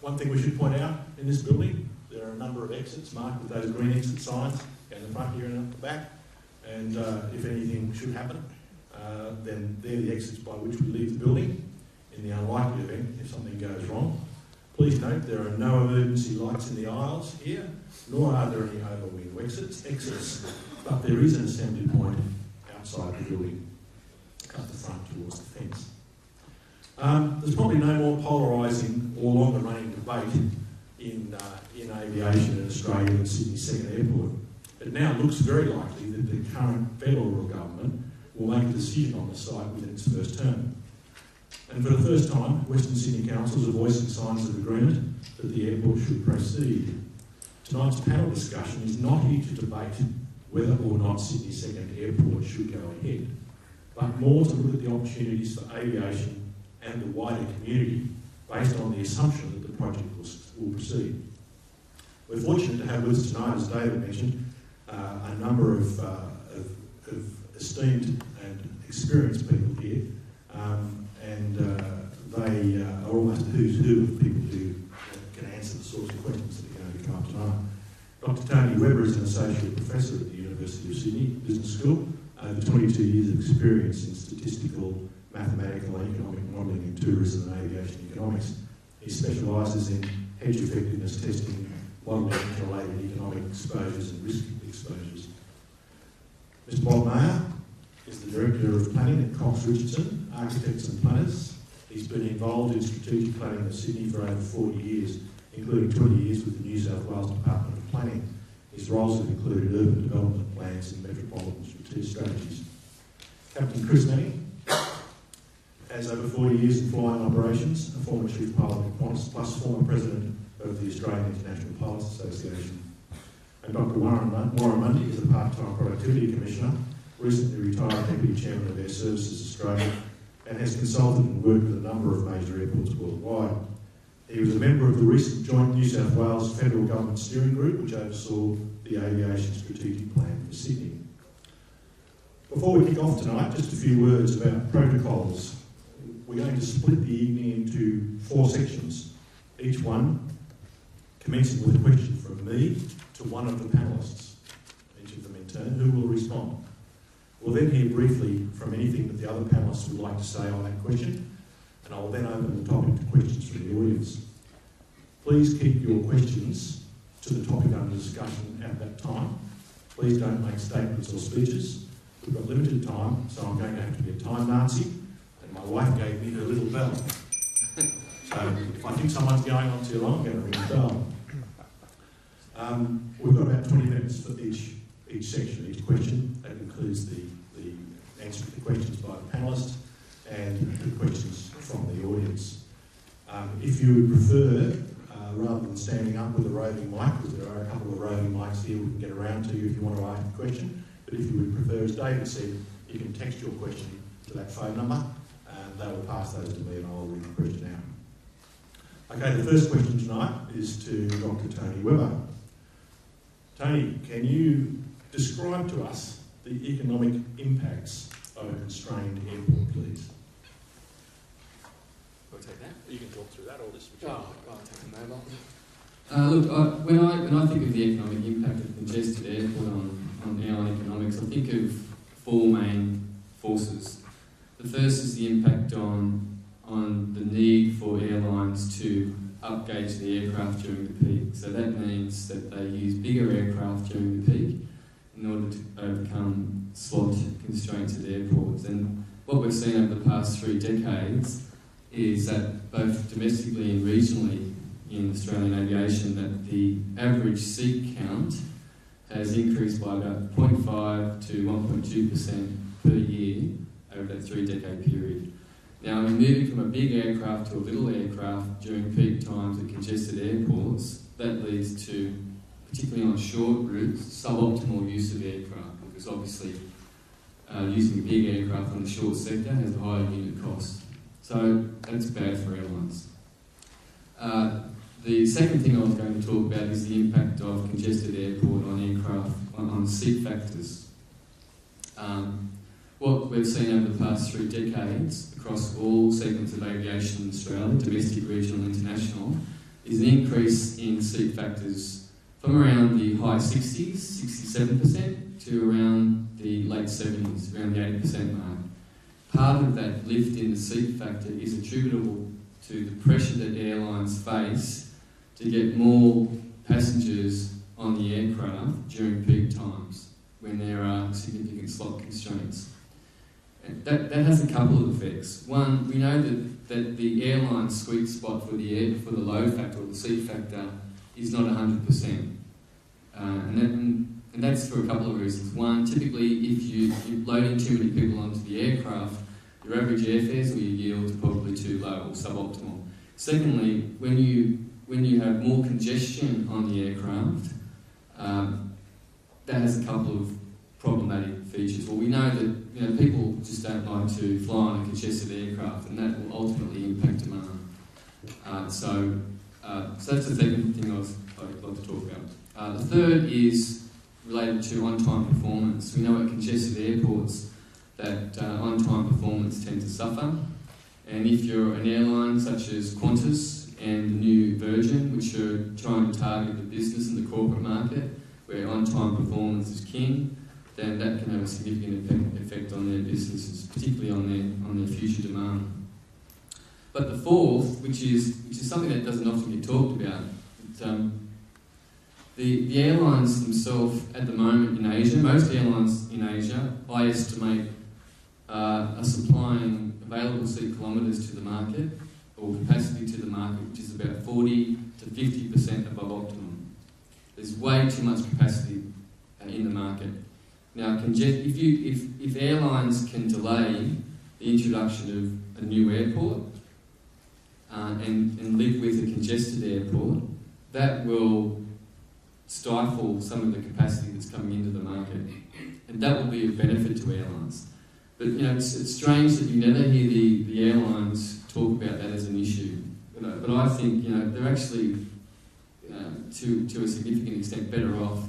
One thing we should point out in this building, there are a number of exits marked with those green exit signs in the front here and at the back. And if anything should happen, then they're the exits by which we leave the building in the unlikely event if something goes wrong. Please note there are no emergency lights in the aisles here, nor are there any overwing exits, but there is an assembly point outside the building at the front towards the fence. There's probably no more polarising or longer running debate in aviation in Australia than Sydney's second airport. It now looks very likely that the current federal government will make a decision on the site within its first term. And for the first time, Western Sydney councils are voicing signs of agreement that the airport should proceed. Tonight's panel discussion is not here to debate whether or not Sydney's second airport should go ahead, but more to look at the opportunities for aviation and the wider community based on the assumption that the project will proceed. We're fortunate to have with us tonight, as David mentioned, a number of esteemed and experienced people here, and they are almost who's who of people who can answer the sorts of questions that are going to come up tonight. Dr. Tony Webber is an Associate Professor at the University of Sydney Business School, over 22 years of experience in statistical, mathematical and economic modelling in tourism and aviation economics. He specialises in hedge effectiveness testing, modelling related economic exposures and risk exposures. Mr. Bob Mayer is the Director of Planning at Cox Richardson, Architects and Planners. He's been involved in strategic planning of Sydney for over 40 years, including 20 years with the New South Wales Department of Planning. His roles have included urban development plans and metropolitan strategies. Captain Chris Manning has over 40 years in flying operations, a former Chief Pilot at Qantas, plus former President of the Australian International Pilots Association. And Dr. Warren Mundy is a part-time Productivity Commissioner, recently retired Deputy Chairman of Air Services Australia, and has consulted and worked with a number of major airports worldwide. He was a member of the recent joint New South Wales Federal Government Steering Group, which oversaw the Aviation Strategic Plan for Sydney. Before we kick off tonight, just a few words about protocols. We're going to split the evening into 4 sections, each one commencing with a question from me to one of the panellists, each of them in turn, who will respond. We'll then hear briefly from anything that the other panellists would like to say on that question, and I will then open the topic to questions from the audience. Please keep your questions to the topic under discussion at that time. Please don't make statements or speeches. We've got limited time, so I'm going to have to be a time Nazi, and my wife gave me her little bell. So if I think someone's going on too long, I'm going to ring the bell. We've got about 20 minutes for each section, each question. That includes the answer to the questions by the panellists and the questions from the audience. If you would prefer, rather than standing up with a roving mic, because there are a couple of roving mics here we can get around to you if you want to ask a question, but if you would prefer, as David said, you can text your question to that phone number and they will pass those to me and I'll read the question out. Okay, the first question tonight is to Dr. Tony Webber. Tony, can you describe to us the economic impacts of a constrained airport, please? I'll take that. You can talk through that or this. I'll take the mobile. Look, when I think of the economic impact of a congested airport on airline economics, I think of 4 main forces. The first is the impact on the need for airlines to upgauge the aircraft during the peak. So that means that they use bigger aircraft during the peak in order to overcome slot constraints at airports. And what we've seen over the past 3 decades is that both domestically and regionally in Australian aviation, that the average seat count has increased by about 0.5 to 1.2% per year over that 3-decade period. Now, in moving from a big aircraft to a little aircraft during peak times at congested airports, that leads to, particularly on short routes, suboptimal use of aircraft, because obviously using a big aircraft on the short sector has a higher unit cost. So that's bad for airlines. The second thing I was going to talk about is the impact of congested airport on aircraft, on seat factors. what we've seen over the past 3 decades across all segments of aviation in Australia, domestic, regional, international, is an increase in seat factors from around the high 60s, 67%, to around the late 70s, around the 80% mark. Part of that lift in the seat factor is attributable to the pressure that airlines face to get more passengers on the aircraft during peak times when there are significant slot constraints. And that has a couple of effects. One, we know that the airline sweet spot for the load factor or the seat factor is not 100%. And that's for a couple of reasons. One, typically if you're loading too many people onto the aircraft, your average airfares or your yields are probably too low or suboptimal. Secondly, when you have more congestion on the aircraft, that has a couple of problematic features. Well, we know that people just don't like to fly on a congested aircraft, and that will ultimately impact demand. So that's the second thing I'd like to talk about. The third is related to on-time performance. We know at congested airports that on-time performance tends to suffer, and if you're an airline such as Qantas and the new Virgin, which are trying to target the business and the corporate market, where on-time performance is king, then that can have a significant effect on their businesses, particularly on their future demand. But the fourth, which is something that doesn't often get talked about, the airlines themselves at the moment in Asia, most airlines in Asia, I estimate, are supplying available seat kilometres to the market, or capacity to the market, which is about 40 to 50% above optimum. There's way too much capacity in the market. Now, if airlines can delay the introduction of a new airport and live with a congested airport, that will stifle some of the capacity that's coming into the market, and that will be of benefit to airlines. But it's strange that you never hear the airlines talk about that as an issue. But I think they're actually to a significant extent better off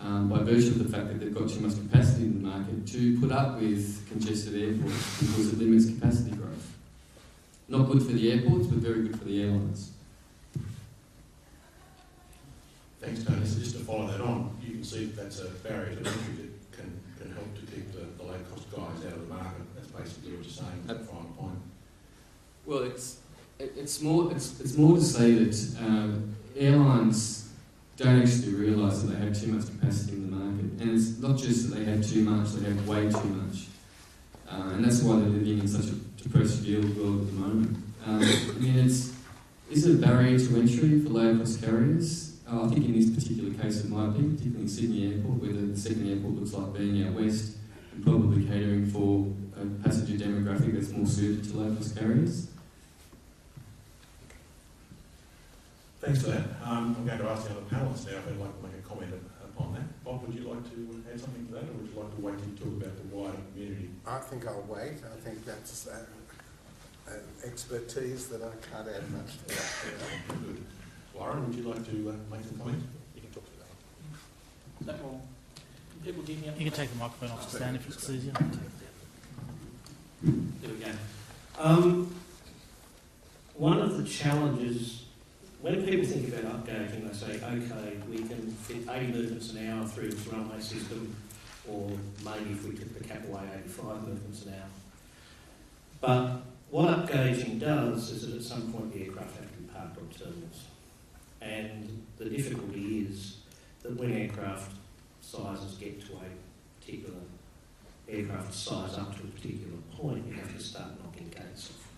by virtue of the fact that they've got too much capacity in the market to put up with congested airports because it limits capacity growth. Not good for the airports, but very good for the airlines. Thanks, Tony. So just to follow that on, you can see that that's a barrier to entry that can help to keep the low-cost guys out of the market. That's basically what you're saying at the final point. Well, it's more to say that airlines don't actually realise that they have too much capacity in the market, and it's not just that they have too much; they have way too much, and that's why they're living in such a depressed yield world at the moment. Is it a barrier to entry for low-cost carriers? I think in this particular case it might be, particularly in Sydney Airport, where the second airport looks like being out west and probably catering for a passenger demographic that's more suited to low-cost carriers. Thanks for that. I'm going to ask the other panellists now if they'd like to make a comment upon that. Bob, would you like to add something to that, or would you like to wait to talk about the wider community? I think I'll wait. I think that's an expertise that I can't add much to that. Good. Warren, would you like to make some comments? You can talk to that. Is that more? People getting up? You can take the microphone off the stand if it's easier. There we go. One of the challenges, when people think about upgauging, they say, okay, we can fit 80 movements an hour through this runway system, or maybe if we took the cap away, 85 movements an hour. But what upgauging does is that at some point the aircraft have to be parked on terminals. And the difficulty is that when aircraft sizes get to a particular aircraft size up to a particular point, you have to start knocking gates off.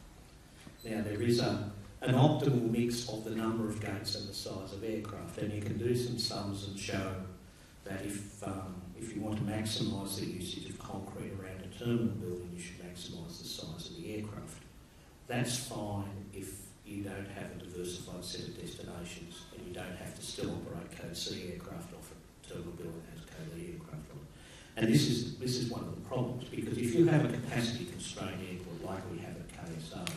Now there is an optimal mix of the number of gates and the size of aircraft, and you can do some sums and show that if you want to maximise the usage of concrete around a terminal building, you should maximise the size of the aircraft. That's fine if you don't have a diversified set of destinations and you don't have to still operate Code C aircraft off a terminal building that has Code E aircraft on it. And this is one of the problems, because if you have a capacity constrained airport like we have at KSA,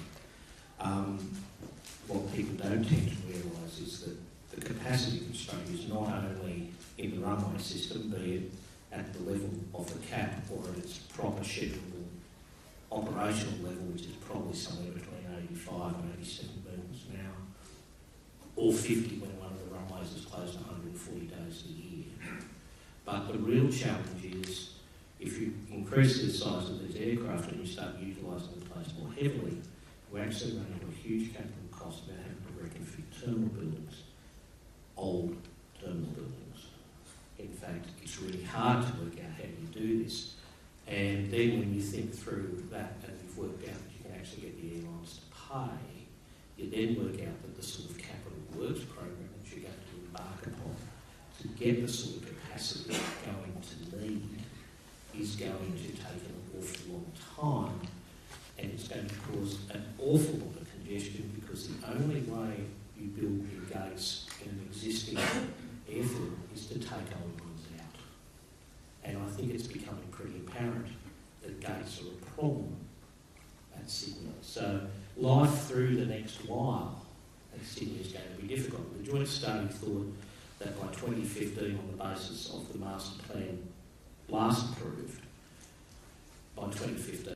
what people don't tend to realise is that the capacity constraint is not only in the runway system, be it at the level of the cap or at its proper scheduled operational level, which is probably somewhere between 85 and 87 metres an hour, or 50 when one of the runways is closed 140 days a year. But the real challenge is if you increase the size of these aircraft and you start utilising the place more heavily, we actually run into a huge capital cost about having to retrofit terminal buildings, old terminal buildings. In fact, it's really hard to work out how you do this. And then when you think through that and you've worked out that you can actually get the airlines to pay, you then work out that the sort of capital works program that you're going to embark upon to get the sort of capacity you're going to need is going to take an awful long time, and it's going to cause an awful lot of congestion, because the only way you build new gates in an existing airfield is to take old ones out. And I think it's becoming pretty apparent that gates are a problem at Sydney. So life through the next while at Sydney is going to be difficult. The joint study thought that by 2015, on the basis of the master plan last approved, by 2015,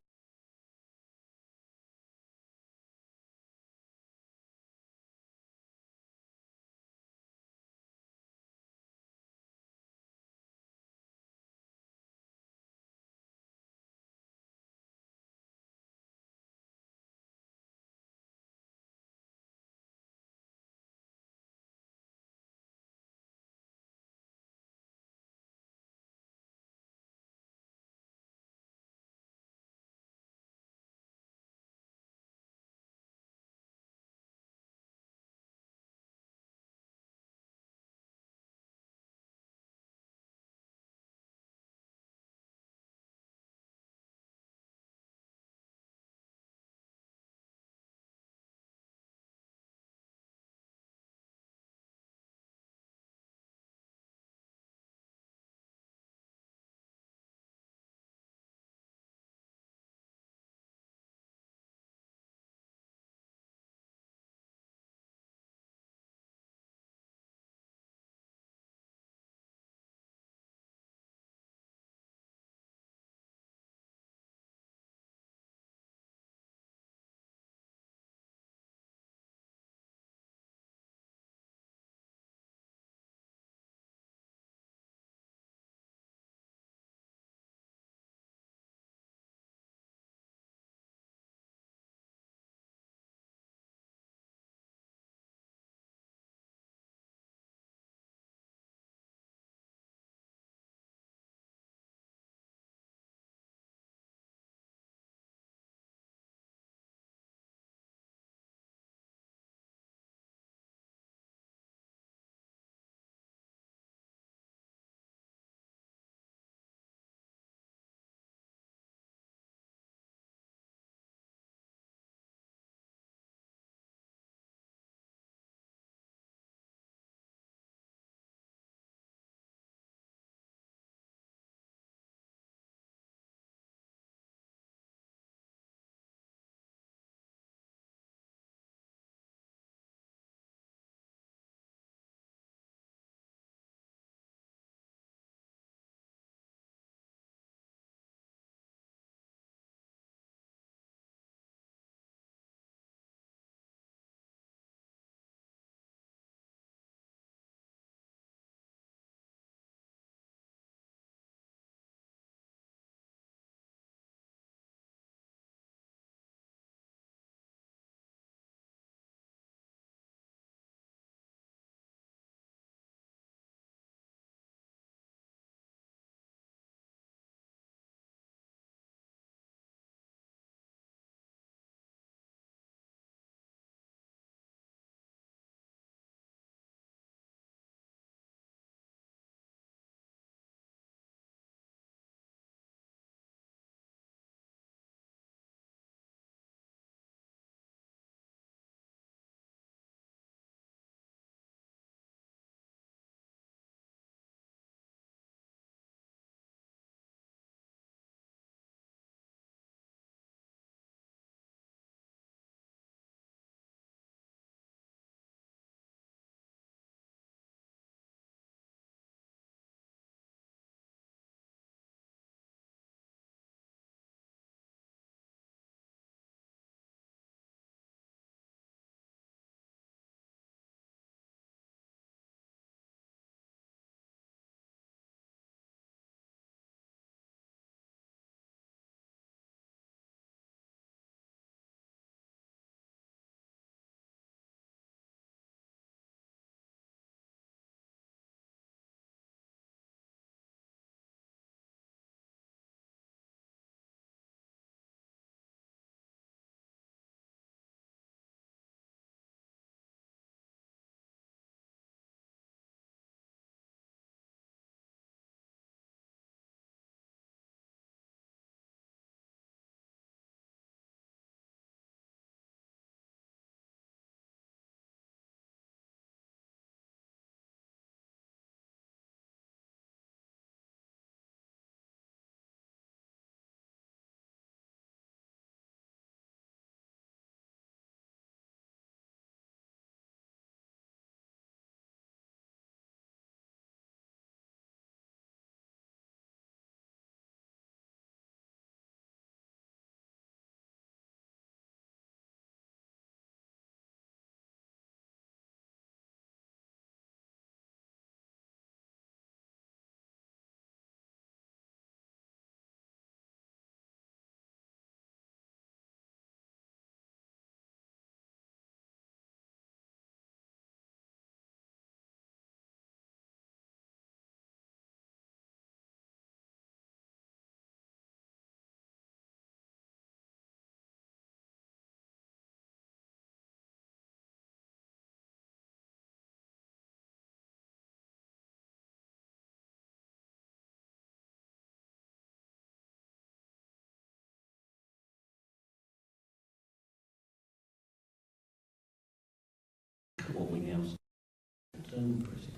thermal pressing.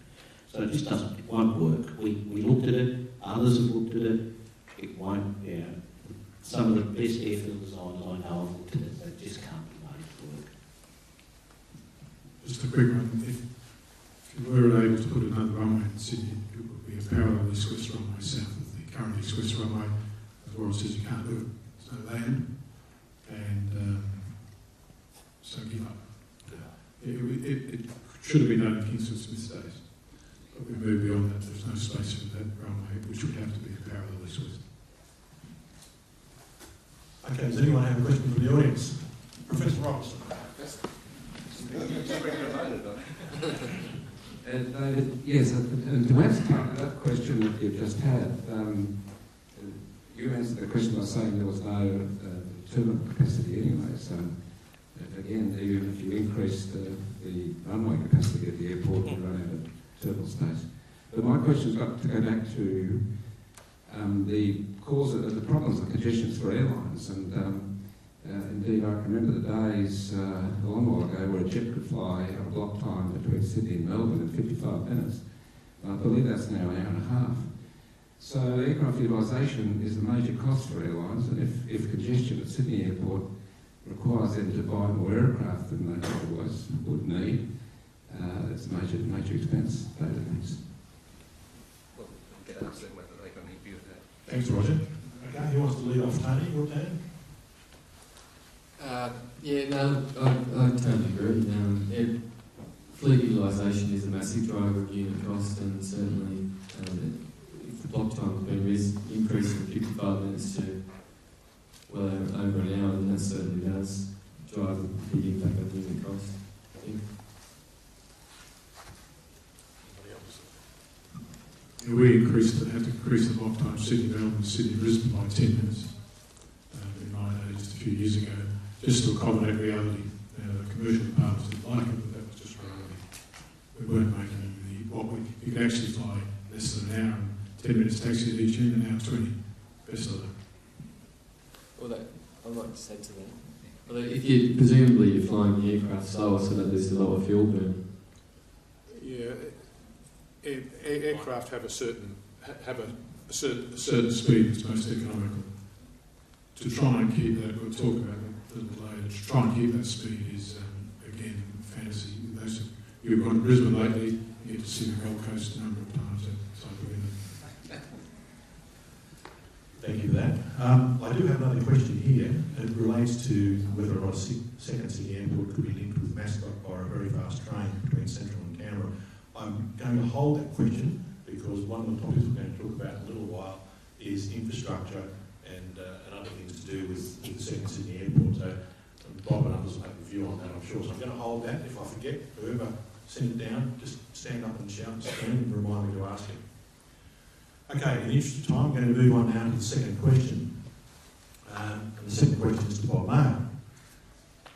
So it just doesn't, it won't work. We looked at it, others have looked at it, it won't, yeah. Some of the best airfield designers I know have looked at it, they just can't be made to work. Just a quick one. If you were able to put another runway in Sydney, it would be a parallel east-west runway south of the current east-west runway. As Warren says, you can't do it. There's no land. And so give up. It should have been done in Kingsford Smith days. But we moved beyond that. There's no space for that runway, which would have to be a parallel east-west. Okay, does anyone have a question from the audience? Professor Robertson. David, yes, and to answer that question that you've just had, you answered the question by saying there was no terminal capacity anyway, so again, even if you increased the runway capacity at the airport, you run out of terminal space. But my question's got to go back to the cause of the problems of congestion for airlines, and indeed I can remember the days a long while ago where a jet could fly on a block time between Sydney and Melbourne in 55 minutes. I believe that's now an hour and a half. So aircraft utilisation is a major cost for airlines, and if congestion at Sydney Airport requires them to buy more aircraft than they otherwise would need, it's a major expense. David, thanks. Well, get asked them whether they can help you with that. Thanks, Roger. Okay, who wants to lead off? Tony, your turn. Yeah, no, I totally agree. Fleet utilisation is a massive driver of unit cost, and certainly if the block time's been increased from 55 minutes to well over an hour, then that certainly does drive a big impact on unit cost, I think. Yeah, we had to increase the block time Sydney Melbourne, Sydney Brisbane by 10 minutes in my day, just a few years ago, just to accommodate reality. The commercial departments didn't like it, but that was just reality. We weren't making you could actually fly less than an hour and 10 minutes taxi at each end, an hour 20. Best of that. Well, I'd like to say to that. Well, if presumably you're flying the aircraft slower so that there's a lower fuel burn. Yeah, aircraft have a certain speed that's most economical. To try and keep that, we'll talk about that a little later. To try and keep that speed is again fantasy. Those you've gone to Brisbane lately, you get to see the Gold Coast a number of times. That type of event. Thank you for that. I do have another question here. It relates to whether or not a second Sydney airport could be linked with Mascot or a very fast train between Central and Canberra. I'm going to hold that question because one of the topics we're going to talk about in a little while is infrastructure and other things to do with the second Sydney airport. So Bob and others will have a view on that, I'm sure. So I'm going to hold that. If I forget, whoever sent it down, just stand up and shout and scream and remind me to ask it. Okay, in the interest of time, I'm going to move on now to the second question. And the second question is to Bob Mayo.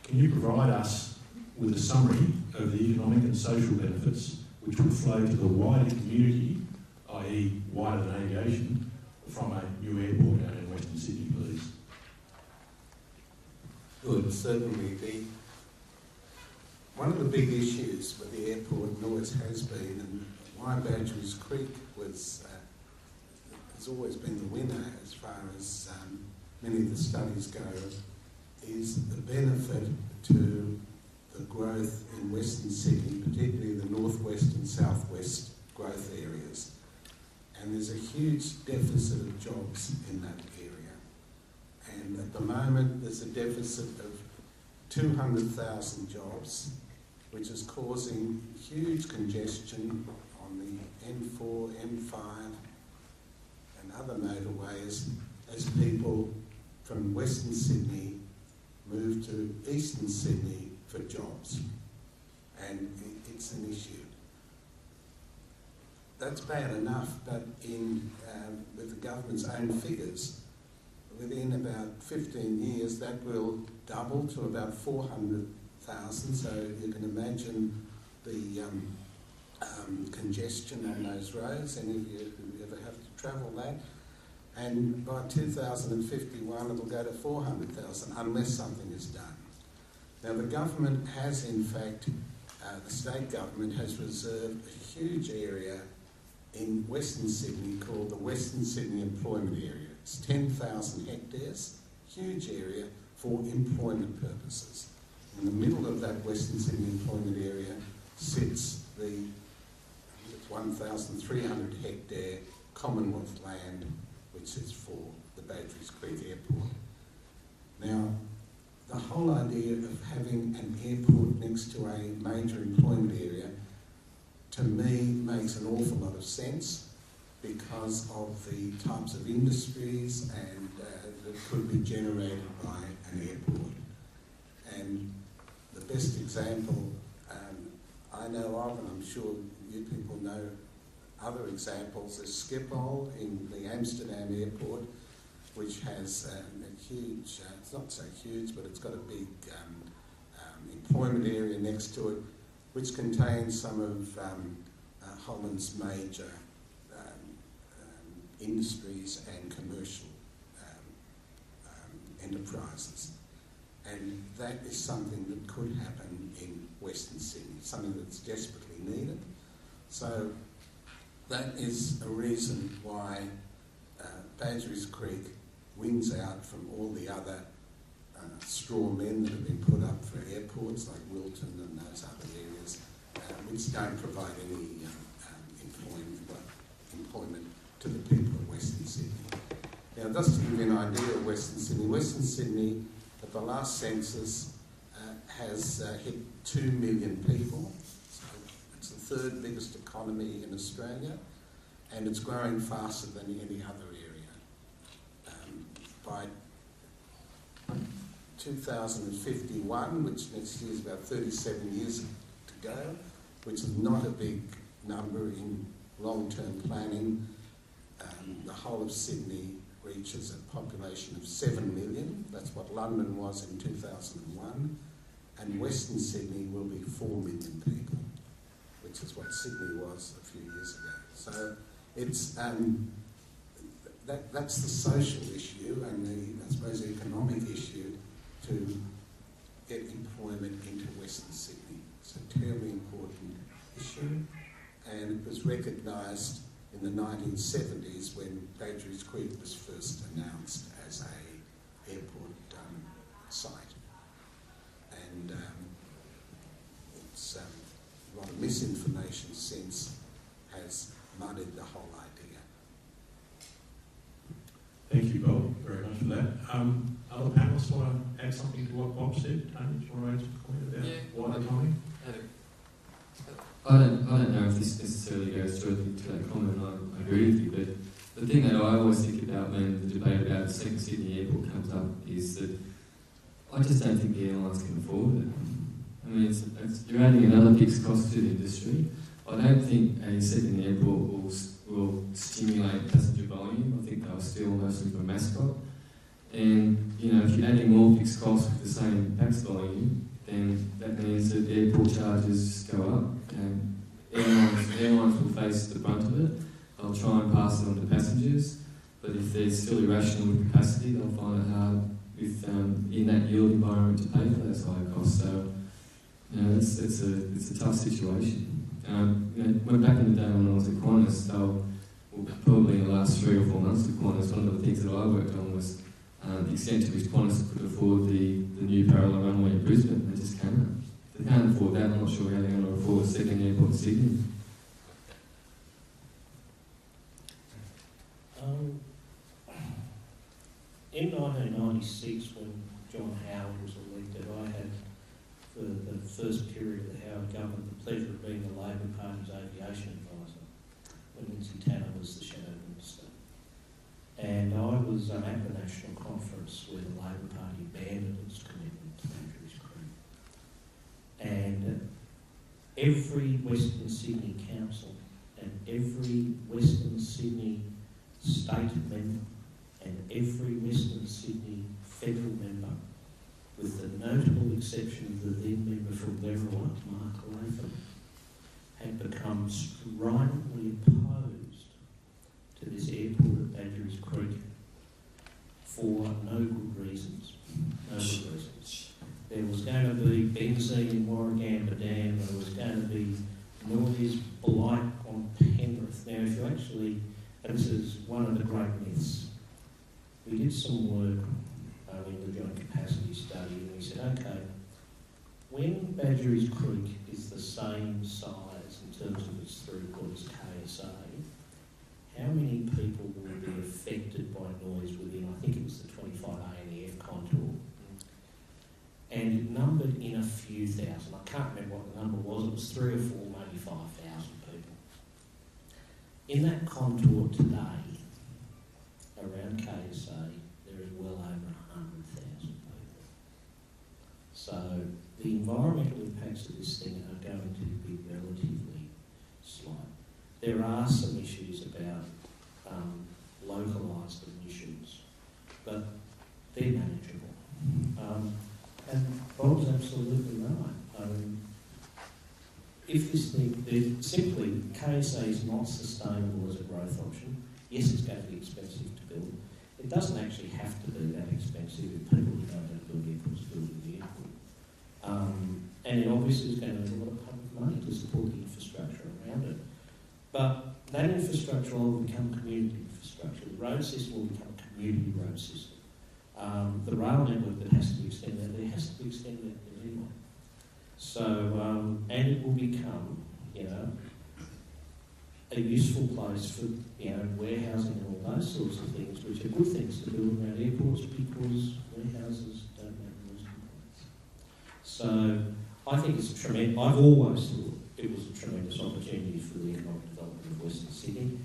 Can you provide us with a summary of the economic and social benefits which would flow to the wider community, i.e. wider than aviation, from a new airport out in Western Sydney, please? Good, certainly. One of the big issues with the airport, and always has been, and why Badgerys Creek has always been the winner as far as many of the studies go, is the benefit to the growth in Western Sydney, particularly the northwest and southwest growth areas. And there's a huge deficit of jobs in that area. And at the moment, there's a deficit of 200,000 jobs, which is causing huge congestion on the M4, M5, and other motorways as people from Western Sydney move to Eastern Sydney for jobs. And it's an issue. That's bad enough, but with the government's own figures, within about 15 years, that will double to about 400,000. So you can imagine the congestion on those roads, and if you ever have to travel that. And by 2051, it'll go to 400,000 unless something is done. Now, the government has, in fact, state government has reserved a huge area in Western Sydney called the Western Sydney Employment Area. It's 10,000 hectares, huge area for employment purposes. In the middle of that Western Sydney Employment Area sits the 1,300 hectare Commonwealth land, which is for the Badgerys Creek Airport. Now, the whole idea of having an airport next to a major employment area, to me, makes an awful lot of sense because of the types of industries and that could be generated by an airport. And the best example I know of, and I'm sure you people know other examples, is Schiphol in the Amsterdam airport, which has a huge, it's not so huge, but it's got a big employment area next to it, which contains some of Holland's major industries and commercial enterprises. And that is something that could happen in Western Sydney, something that's desperately needed. So that is a reason why Badgerys Creek wins out from all the other straw men that have been put up for airports like Wilton and those other areas, which don't provide any employment to the people of Western Sydney. Now, just to give you an idea of Western Sydney at the last census has hit 2 million people. So it's the third biggest economy in Australia, and it's growing faster than any other area. By 2051, which next year is about 37 years to go, which is not a big number in long-term planning, the whole of Sydney reaches a population of 7 million. That's what London was in 2001. And Western Sydney will be 4 million people, which is what Sydney was a few years ago. So it's that's the social issue and the, I suppose, the economic issue to get employment into Western Sydney. It's a terribly important issue, and it was recognised in the 1970s when Badgerys Creek was first announced as a airport site. And it's a lot of misinformation since has muddied the whole idea. Thank you, Bob, very much for that. Other panelists want to add something to what Bob said? Tony, do you want to raise a comment about wider economy? I don't know if this necessarily goes to that comment. I agree with you, but the thing that I always think about when the debate about the second Sydney airport comes up is that I just don't think the airlines can afford it. I mean, you're adding another fixed cost to the industry. I don't think a second airport will stimulate passenger volume. I think they'll steal mostly from mascot. And, you know, if you're adding more fixed costs with the same tax volume, then that means that airport charges go up. And airlines will face the brunt of it. They'll try and pass it on to passengers, but if they're still irrational with capacity, they'll find it hard with in that yield environment to pay for those higher costs. So, you know, it's a tough situation. You know, back in the day when I was at Qantas, probably in the last 3 or 4 months at Qantas, one of the things that I worked on was the extent to which Qantas could afford the new parallel runway in Brisbane. They just can't. If they can't afford that, I'm not sure how they're going to afford a second airport in Sydney. In 1996, when John Howard was elected, I had, for the first period of the Howard government, the pleasure of being the Labor Party's aviation advisor when Lindsay Tanner was the Shadow Minister. And I was at the national conference where the Labor Party abandoned its commitment to Badgerys Creek. And every Western Sydney council and every Western Sydney state member and every Western Sydney federal member, with the notable exception of the then member from Leverett, Mark Latham, had become stridently opposed to this airport at Badgerys Creek for no good reasons. No good reasons. There was going to be benzene in Warragamba Dam, there was going going to be noise blight on Penrith. Now, if you actually, and this is one of the great myths, we did some work in the joint capacity study, and we said, okay, when Badgerys Creek is the same size in terms of its throughput as KSA, how many people will be affected by noise within, I think it was the 25A and the F contour? And it numbered in a few thousand. I can't remember what the number was. It was 3 or 4, maybe 5,000 people. In that contour today, around KSA, there is well over 100,000 people. So the environmental impacts of this thing are going to be relatively slight. There are some issues about localised emissions, but they're manageable. And Bob's absolutely right. If this thing, simply, KSA is not sustainable as a growth option. Yes, it's going to be expensive to build. It doesn't actually have to be that expensive if people who don't have to build airports build the airport. And it obviously is going to need a lot of public money to support the infrastructure around it. But that infrastructure will become community infrastructure. The road system will become a community road system. The rail network that has to be extended, there has to be extended anyway. So, and it will become, a useful place for, warehousing and all those sorts of things, which are good things to build around airports because warehouses don't make noise complaints. So, I think it's a tremendous, I've always thought it was a tremendous opportunity for the economic development of Western Sydney.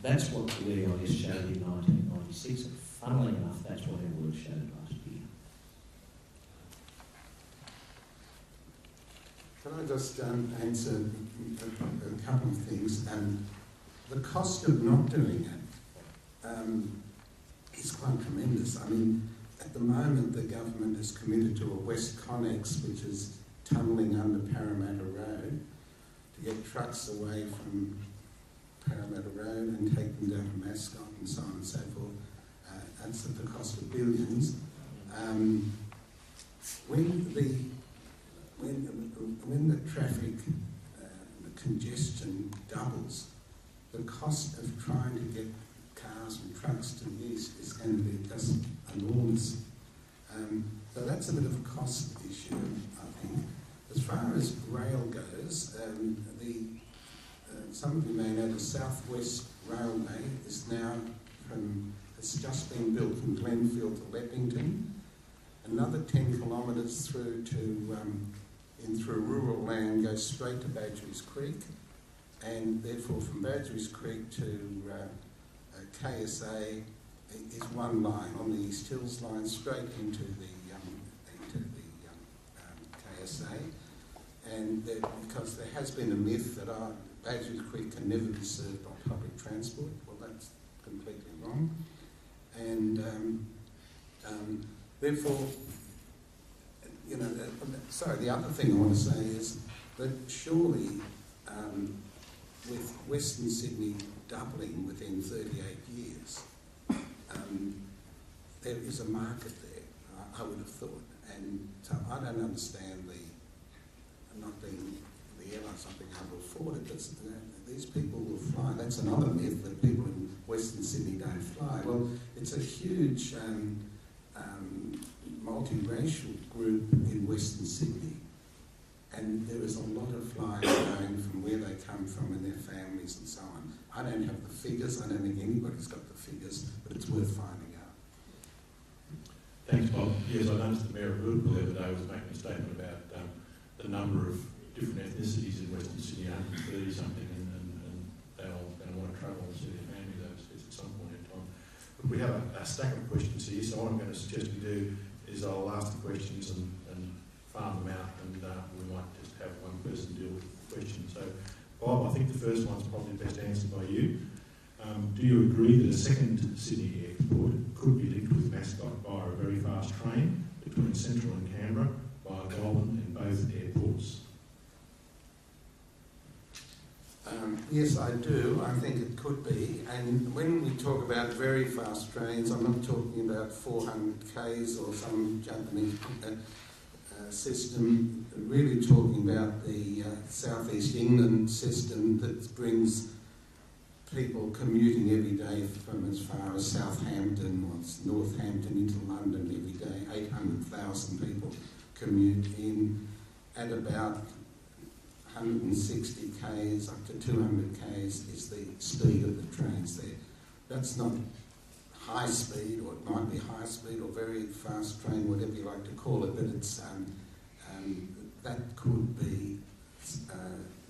That's what the EIS showed in 1996, and funnily enough, that's what our work showed last year. Can I just answer a couple of things? The cost of not doing it is quite tremendous. I mean, at the moment, the government is committed to a West Connex, which is tunnelling under Parramatta Road to get trucks away from Parramatta Road and take them down to Mascot and so on and so forth. That's at the cost of billions. When the traffic, the congestion doubles, the cost of trying to get cars and trucks to the east is going to be just enormous. So that's a bit of a cost issue, I think. As far as rail goes, some of you may know the South West Railway is now it's just been built from Glenfield to Leppington. Another 10 kilometres through rural land goes straight to Badgerys Creek, and therefore from Badgerys Creek to KSA is one line on the East Hills line straight into the KSA, and because there has been a myth that Badgerys Creek can never be served by public transport. Well, that's completely wrong, and therefore, the other thing I want to say is that surely with Western Sydney doubling within 38 years, there is a market there, I would have thought. And so I don't understand not being the airline's not being able to afford it. These people will fly. That's another myth, that people in Western Sydney don't fly. Well, it's a huge multiracial group in Western Sydney, and there is a lot of flying going from where they come from and their families and so on. I don't have the figures. I don't think anybody's got the figures, but it's worth finding out. Thanks, Bob. Yes, I noticed the Mayor of Liverpool the other day was making a statement about the number of different ethnicities in Western Sydney, 130 something, and they'll want to travel and see their family overseas at some point in time. But we have a stack of questions here, so what I'm going to suggest we do is I'll ask the questions and farm them out, and we might just have one person deal with the question. So, Bob, I think the first one's probably best answered by you. Do you agree that a second Sydney airport could be linked with Mascot via a very fast train between Central and Canberra via Goulburn and both airports? Yes, I do. I think it could be. And when we talk about very fast trains, I'm not talking about 400 k's or some Japanese system, really talking about the Southeast England system that brings people commuting every day from as far as Southampton or Northampton into London every day. 800,000 people commute in at about 160 k's up to 200 k's is the speed of the trains there. That's not high speed, or it might be high speed or very fast train, whatever you like to call it, but it's that could be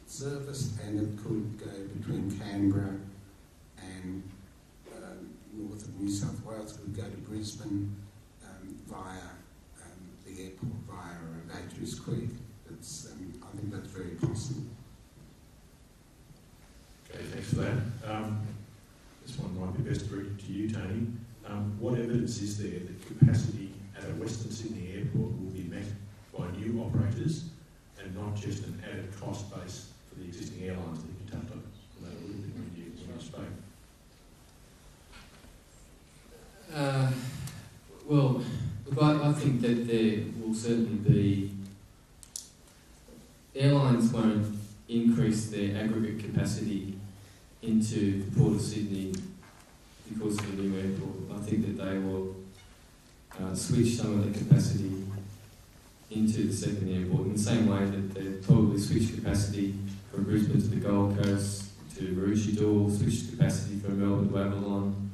serviced, and it could go between Canberra and north of New South Wales. Could go to Brisbane via the airport, via Badgerys Creek. I think that's very possible. Okay, thanks for that. This one might be best directed to you, Tony. What evidence is there that capacity at a Western Sydney airport will be met by new operators and not just an added cost base for the existing airlines? I think you touched on that a little bit when you spoke. Well, look, I think that there will certainly be... Airlines won't increase their aggregate capacity into the Port of Sydney because of the new airport. I think that they will switch some of the capacity into the second airport in the same way that they'll probably switch capacity from Brisbane to the Gold Coast to Maroochydore, switch capacity from Melbourne to Avalon,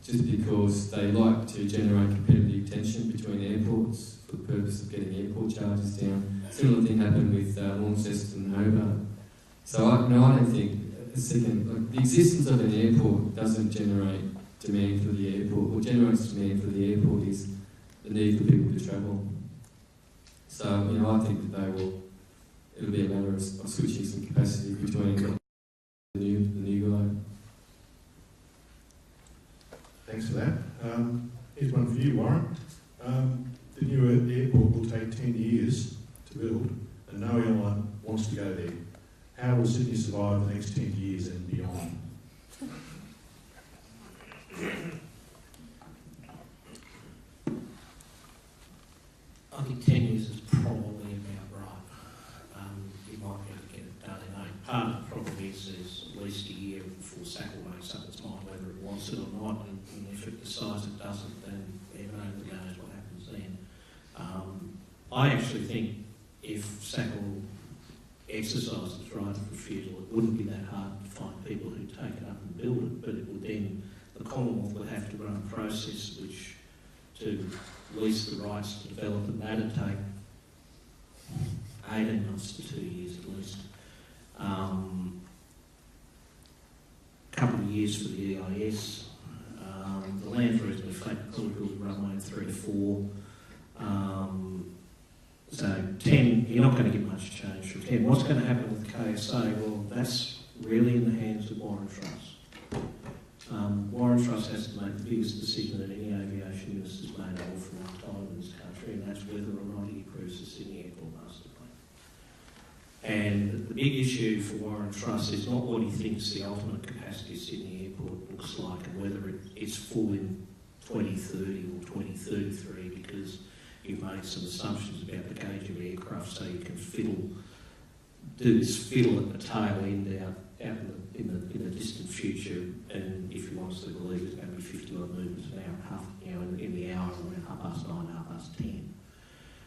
just because they like to generate competitive tension between airports for the purpose of getting airport charges down. Similar thing happened with Launceston and Hobart. So I don't think the existence of an airport doesn't generate demand for the airport. What generates demand for the airport is the need for people to travel. So, I think that it'll be a matter of switching some capacity between the new globe. Thanks for that. Here's one for you, Warren. The new airport will take 10 years to build, and no airline wants to go there. How will Sydney survive the next 10 years and beyond? I think 10 years is probably about right. You might be able to get it done in 8. Part of the problem is there's at least a year before SACL makes up its mind whether it wants it or not, and if it decides it doesn't, then everyone knows what happens then. I actually think if SACL exercised its right of refusal, it wouldn't be that hard to find people who'd take it up and build it, but it would then, the Commonwealth would have to run a process which to lease the rights to develop it, that'd take 18 months to 2 years at least. Couple of years for the EIS. The land's reasonably flat because we build a runway in 3 to 4. So 10, you're not going to get much change from 10. What's going to happen with KSA? Well, that's really in the hands of Warren Truss. Warren Truss has to make the biggest decision that any aviation minister's made an awful long time in this country, and that's whether or not he approves the Sydney Airport Master Plan. And the big issue for Warren Truss is not what he thinks the ultimate capacity of Sydney Airport looks like and whether it's full in 2030 or 2033, because you've made some assumptions about the gauge of aircraft, so you can do this fiddle at the tail end out in the distant future, and if you want us to believe it's going to be 50 odd movements an hour and a half, in the hour around 9:30, 10:30.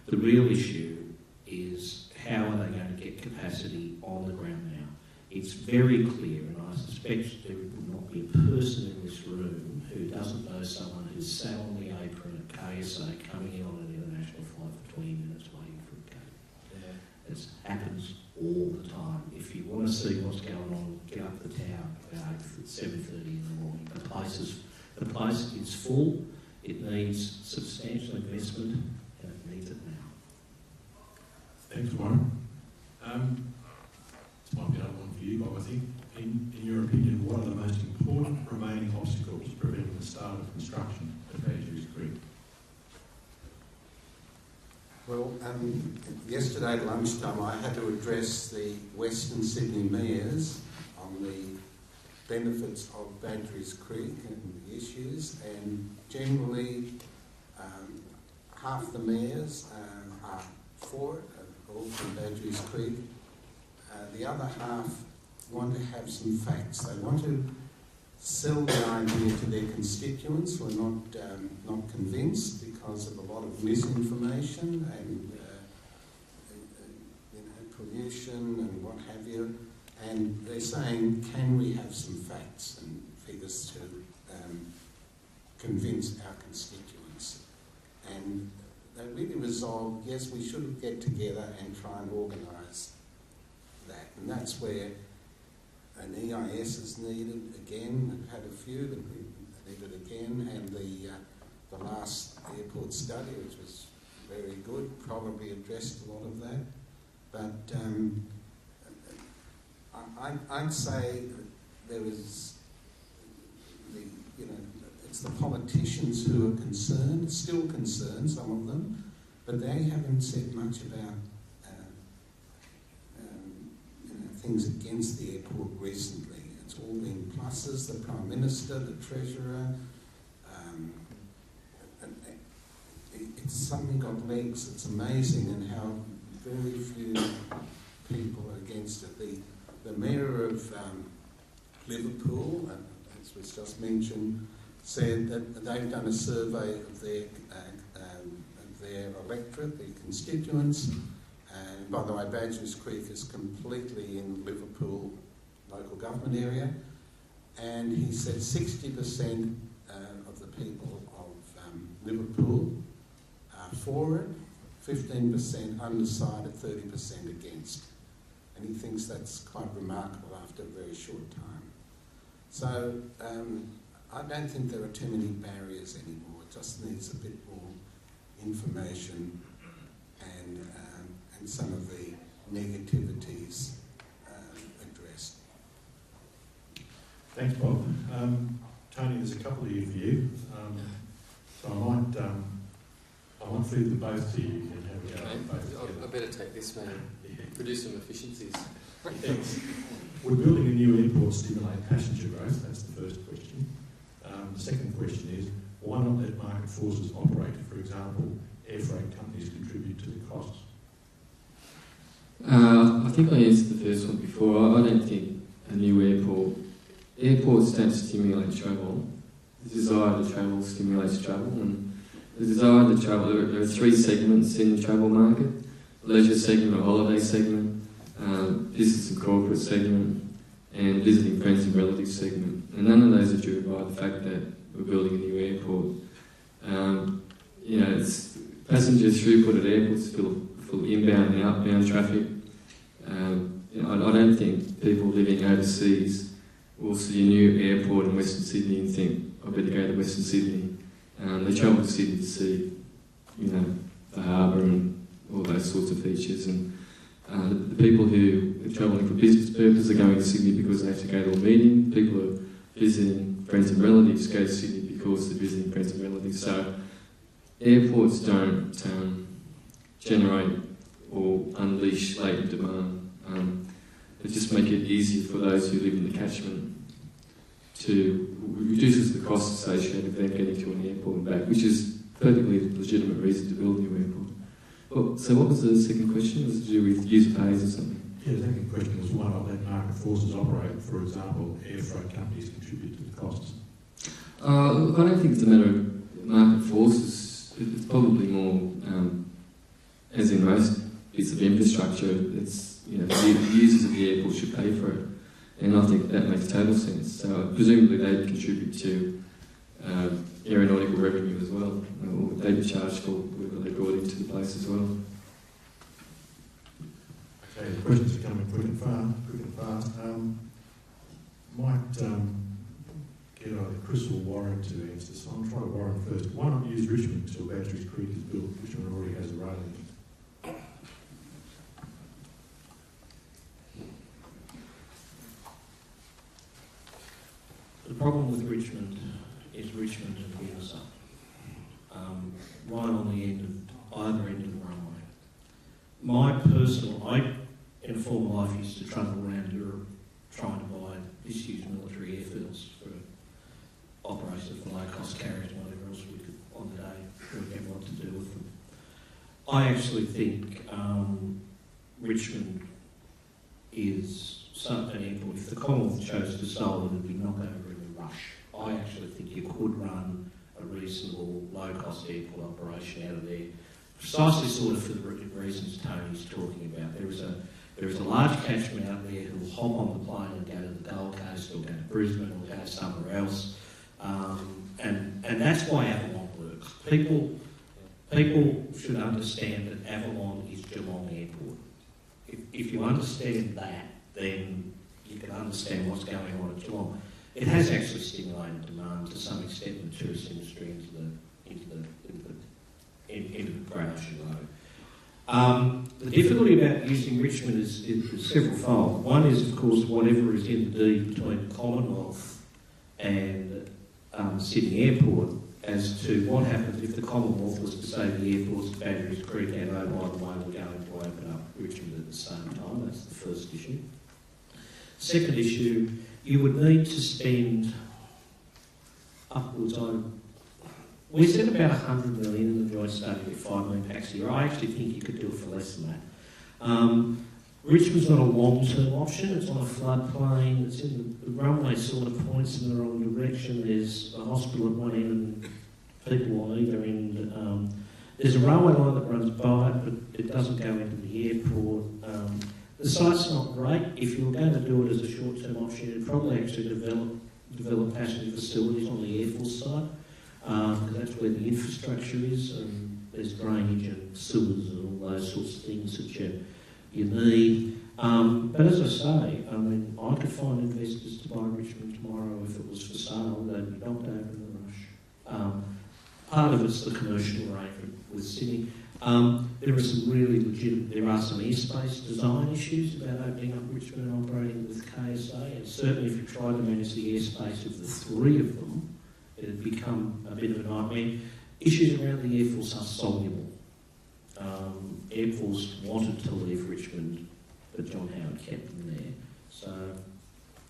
The real issue is how are they going to get capacity on the ground now? It's very clear, and I suspect there will not be a person in this room who doesn't know someone who's sat on the apron at KSA coming in on an international flight for 20 minutes waiting for a gate. Yeah. It happens all the time. If you want to see what's going on, get up the tower about 7:30 in the morning. The place is full, it needs substantial investment, and it needs it now. Thanks, Warren. This might be another one for you, Bob, I think. In your opinion, what are the most important remaining obstacles preventing the start of construction at Badgerys Creek? Well, yesterday at lunchtime I had to address the Western Sydney mayors on the benefits of Badgerys Creek and the issues, and generally half the mayors are for it, all from Badgerys Creek. The other half want to have some facts. They want to sell the idea to their constituents who are not convinced because of a lot of misinformation and pollution and what have you. And they're saying, can we have some facts and figures to convince our constituents? And they really resolved, yes, we should get together and try and organise that. And that's where an EIS is needed again. We've had a few, but we need it again. And the last airport study, which was very good, probably addressed a lot of that. But I'd say there is it's the politicians who are concerned, still concerned, some of them, but they haven't said much about things against the airport recently. It's all been pluses, the Prime Minister, the Treasurer. It's suddenly got legs. It's amazing, and how very few people are against it. The Mayor of Liverpool, as was just mentioned, said that they've done a survey of their electorate, their constituents. And by the way, Badgerys Creek is completely in Liverpool local government area. And he said 60% of the people of Liverpool are for it, 15% undecided, 30% against. And he thinks that's quite remarkable after a very short time. So I don't think there are too many barriers anymore. It just needs a bit more information and some of the negativities addressed. Thanks, Bob. Tony, there's a couple of you for you. So I might feed them both to you and have a go at both together. I better take this, man. Produce some efficiencies. Thanks. We're building a new airport to stimulate passenger growth. That's the first question. The second question is, why not let market forces operate? For example, air freight companies contribute to the costs. I think I answered the first one before. I don't think a new airports don't stimulate travel. The desire to travel stimulates travel, and the desire to travel, there are three segments in the travel market: leisure segment, or holiday segment, business and corporate segment, and visiting friends and relatives segment. And none of those are driven by the fact that we're building a new airport. It's passengers throughput at airports full inbound and outbound traffic. I don't think people living overseas will see a new airport in Western Sydney and think, I better go to Western Sydney. They travel to Sydney to see, the harbour and all those sorts of features. And the people who are travelling for business purposes are going to Sydney because they have to go to a meeting. People who are visiting friends and relatives go to Sydney because they're visiting friends and relatives. So airports don't generate or unleash latent demand. They just make it easier for those who live in the catchment to reduces the cost associated with them getting to an airport and back, which is a perfectly legitimate reason to build a new airport. Well, so what was the second question? Was it to do with user pays or something? Yeah, the second question was, why not let market forces operate? For example, air freight companies contribute to the costs. Look, I don't think it's a matter of market forces. It's probably more, as in most bits of infrastructure, it's the users of the airport should pay for it, and I think that makes total sense. So presumably they'd contribute to aeronautical revenue as well, or they'd be charged for whatever they brought into the place as well. Okay, the questions are coming quick and fast. Might get either Chris or Warren to answer this. I'll try Warren first. Why not use Richmond until Badgerys Creek is built? Richmond already has a rail link. The problem with Richmond is Richmond and Windsor, right on the end of either end of the runway. In a former life, used to travel around Europe trying to buy disused military airfields for operations for low-cost carriers and whatever else we could on the day, work out what to do with them. I actually think Richmond is an airport. If the Commonwealth chose to sell it, it'd be knocked over in a rush. I actually think you could run a reasonable, low-cost airport operation out of there, precisely sort of for the reasons Tony's talking about. There is a large catchment out there who will hop on the plane and go to the Gold Coast or go to Brisbane or go somewhere else. And that's why Avalon works. People should understand that Avalon is Geelong Airport. If you understand that, then you can understand what's going on at Geelong. It has actually stimulated demand to some extent in the tourist industry into the Great Ocean Road. The difficulty about using Richmond is several-fold. One is, of course, whatever is in the deed between Commonwealth and Sydney Airport as to what happens if the Commonwealth was to say the airport's at Badgerys Creek and, oh, by the way, we're going to open up Richmond at the same time. That's the first issue. Second issue, you would need to spend upwards on... We said about 100 million in the joint study with 5 million packs a year. I actually think you could do it for less than that. Richmond's not a long-term option. It's on a floodplain. It's in the runway sort of points in the wrong direction. There's a hospital at one end and people on either end. There's a railway line that runs by it, but it doesn't go into the airport. The site's not great. If you were going to do it as a short-term option, you'd probably actually develop passenger facilities on the Air Force side, because that's where the infrastructure is, and there's drainage and sewers and all those sorts of things that you need. But as I say, I mean, I could find investors to buy Richmond tomorrow if it was for sale. They'd be knocked over in the rush. Part of it's the commercial arrangement with Sydney. There are some airspace design issues about opening up Richmond and operating with KSA, and certainly if you try to manage the airspace of the three of them, it'd become a bit of a nightmare. Issues around the Air Force are soluble. Air Force wanted to leave Richmond, but John Howard kept them there. So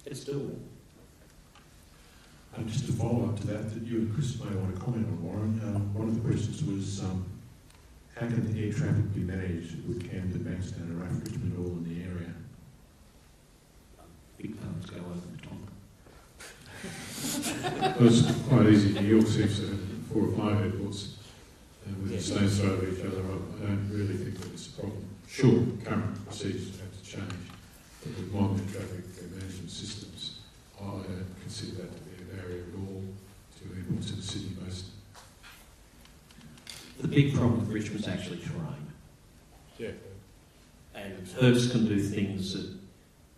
it's doable. Just to follow up to that you and Chris may want to comment on, Warren. One of the questions was how can the air traffic be managed with Camden, Bankstown and Rough Richmond all in the area? Big pumps go over the top. Well, it's quite easy. New York seems to have 4 or 5 airports within a stone's throw of each other. I don't really think that it's a problem. Sure, current procedures have to change, but with modern traffic management systems, I don't consider that to be a barrier at all to airports in the city basin. The big problem with Richmond's actually terrain. Yeah. And Hertz can do things that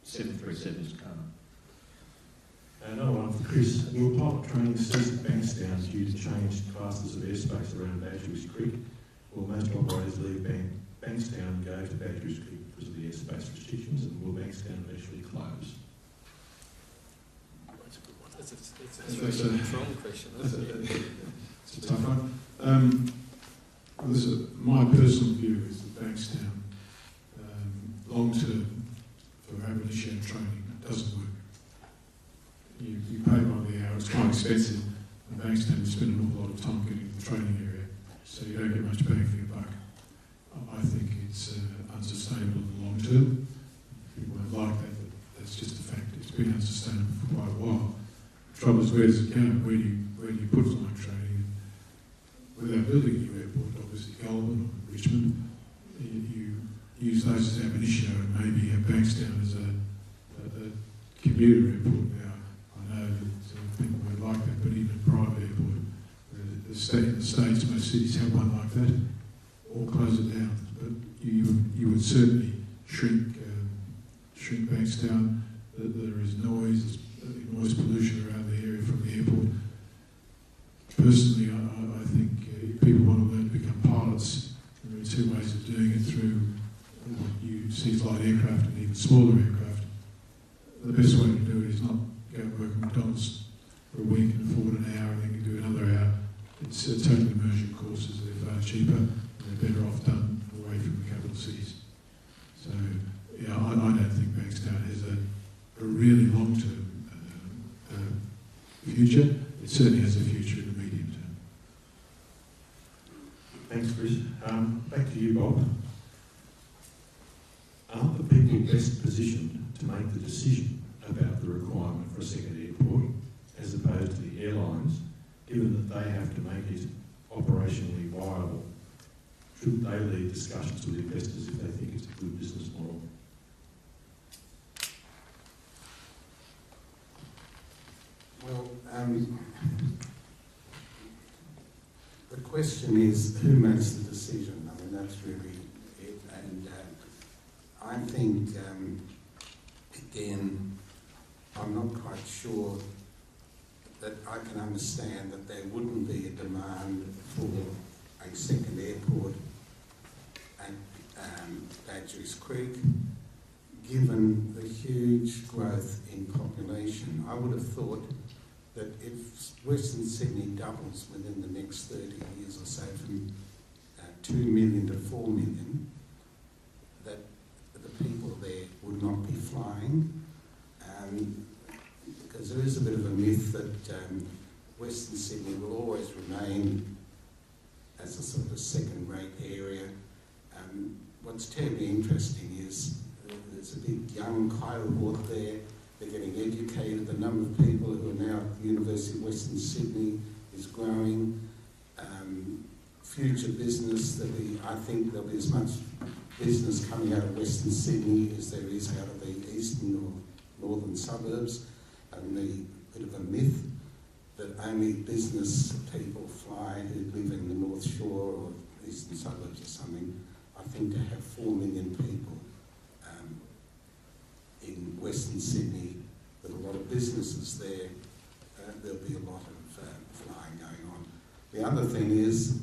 737s can't. Another one for Chris. Will pilot training cease at Bankstown due to changed classes of airspace around Badgerys Creek? Will most operators leave Bankstown and go to Badgerys Creek because of the airspace restrictions, and will Bankstown eventually close? That's a good one. That's a strong question. It's a tough one. My personal view is that Bankstown, long term, for ab initio training, doesn't work. You pay by the hour, it's quite expensive, and Bankstown you spend an awful lot of time getting to the training area, so you don't get much bang for your buck. I think it's unsustainable in the long term. People won't like that, but that's just a fact. It's been unsustainable for quite a while. The trouble is, where does it go? Where do you put flight training? Without building a new airport, obviously Goulburn or Richmond, you use those as ab initio and maybe have Bankstown as a commuter airport. Now, I know that people won't like that, but even a private airport, in the States, most cities have one like that, or close it down. But you would certainly shrink Bankstown. There is noise pollution around the area from the airport. Personally, I think if people want to learn to become pilots, there are 2 ways of doing it: through what you see flight aircraft and even smaller aircraft. The best way to do it is not go and work at McDonald's for a week and afford an hour and then you do another hour. It's total immersion courses. They're far cheaper and they're better off done away from the capital cities. So, yeah, I don't think Bankstown has a really long-term future. It certainly has a future in the medium term. Thanks, Chris. Back to you, Bob. have to make it operationally viable? Should they lead discussions with investors if they think it's a good business model? Well, the question is who makes the decision? I mean, that's really it. And I think, again, I'm not quite sure that I can understand that there wouldn't be a demand for a second airport at Badgerys Creek, given the huge growth in population. I would have thought that if Western Sydney doubles within the next 30 years or so from 2 million to 4 million, that the people there would not be flying. Because there is a bit of a myth that Western Sydney will always remain as a sort of second-rate area. What's terribly interesting is there's a big young cohort there. They're getting educated. The number of people who are now at the University of Western Sydney is growing. Future business, I think there'll be as much business coming out of Western Sydney as there is out of the eastern or northern suburbs. Only a bit of a myth that only business people fly who live in the North Shore or eastern suburbs or something. I think to have 4 million people in Western Sydney with a lot of businesses there, there'll be a lot of flying going on. The other thing is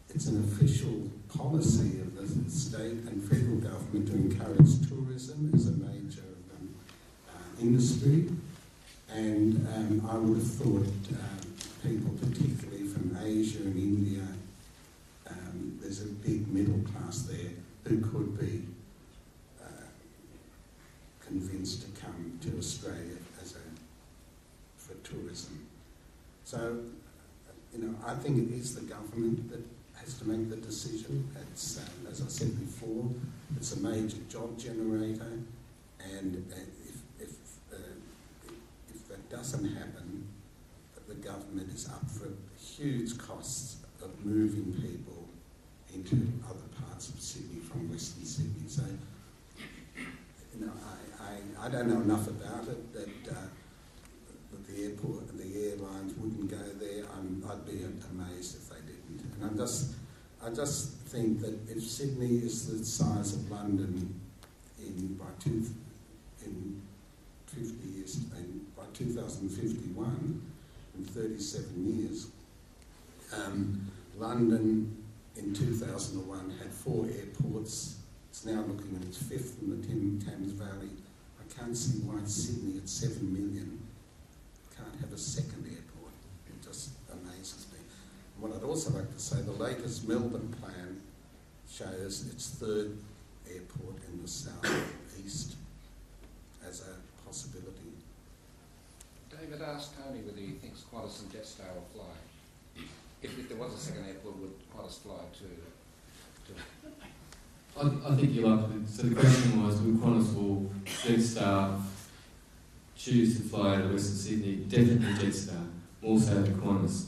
it's an official policy of the state and federal government to encourage tourism as a major industry, and I would have thought people, particularly from Asia and India, there's a big middle class there who could be convinced to come to Australia for tourism. So, I think it is the government that has to make the decision. It's, as I said before, it's a major job generator, and if that doesn't happen, the government is up for huge costs of moving people into other parts of Sydney from Western Sydney. So, I don't know enough about it that the airport and the airlines wouldn't go there. I'd be amazed if they didn't. And I just think that if Sydney is the size of London by 50 years, and by 2051, in 37 years, London in 2001 had 4 airports. It's now looking at its 5th in the Thames Valley. I can't see why Sydney at 7 million can't have a second airport. It just amazes me. And what I'd also like to say, the latest Melbourne plan shows its 3rd airport in the south-east as a possibility. David asked Tony whether he thinks Qantas and Jetstar will fly. If there was a second airport, would Qantas fly to I think you're likely. So the question was, would Qantas or Jetstar choose to fly out of Western Sydney? Definitely Jetstar, more so than Qantas.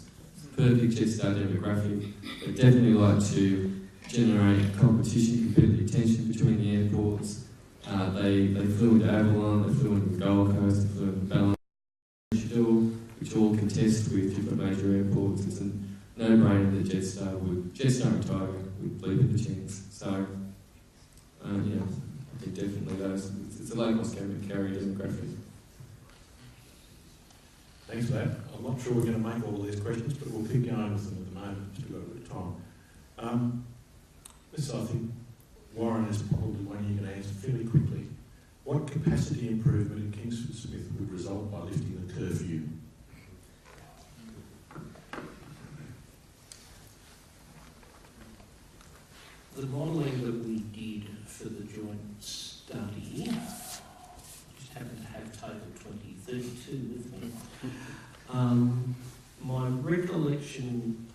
Perfect Jetstar demographic. They definitely like to generate competition, competitive tension between the airports. They flew into Avalon, they flew into the Gold Coast, they flew into Ballina, which all contest with different major airports. It's a no-brainer that Jetstar and Tiger would bleed at the chance. So, yeah, I think definitely those. It's a low-cost carrier demographic. Thanks for that. I'm not sure we're going to make all of these questions, but we'll keep going with them at the moment. We've still got a bit of time. This, I think, Warren is probably one you can answer fairly quickly. What capacity improvement in Kingsford Smith would result by lifting the curfew? The modelling that we did for the joint study, I just happen to have table 2032 with me. My recollection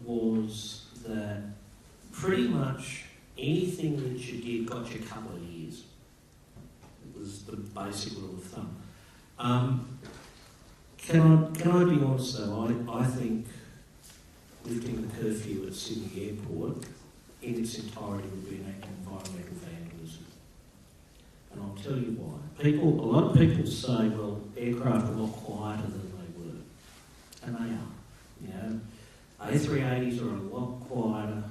was that pretty much anything that you did got you a couple of years. It was the basic rule of thumb. Can I be honest though? I think lifting the curfew at Sydney Airport in its entirety would be an act of environmental vandalism. And I'll tell you why. A lot of people say, well, aircraft are a lot quieter than they were. And they are. You know, A380s are a lot quieter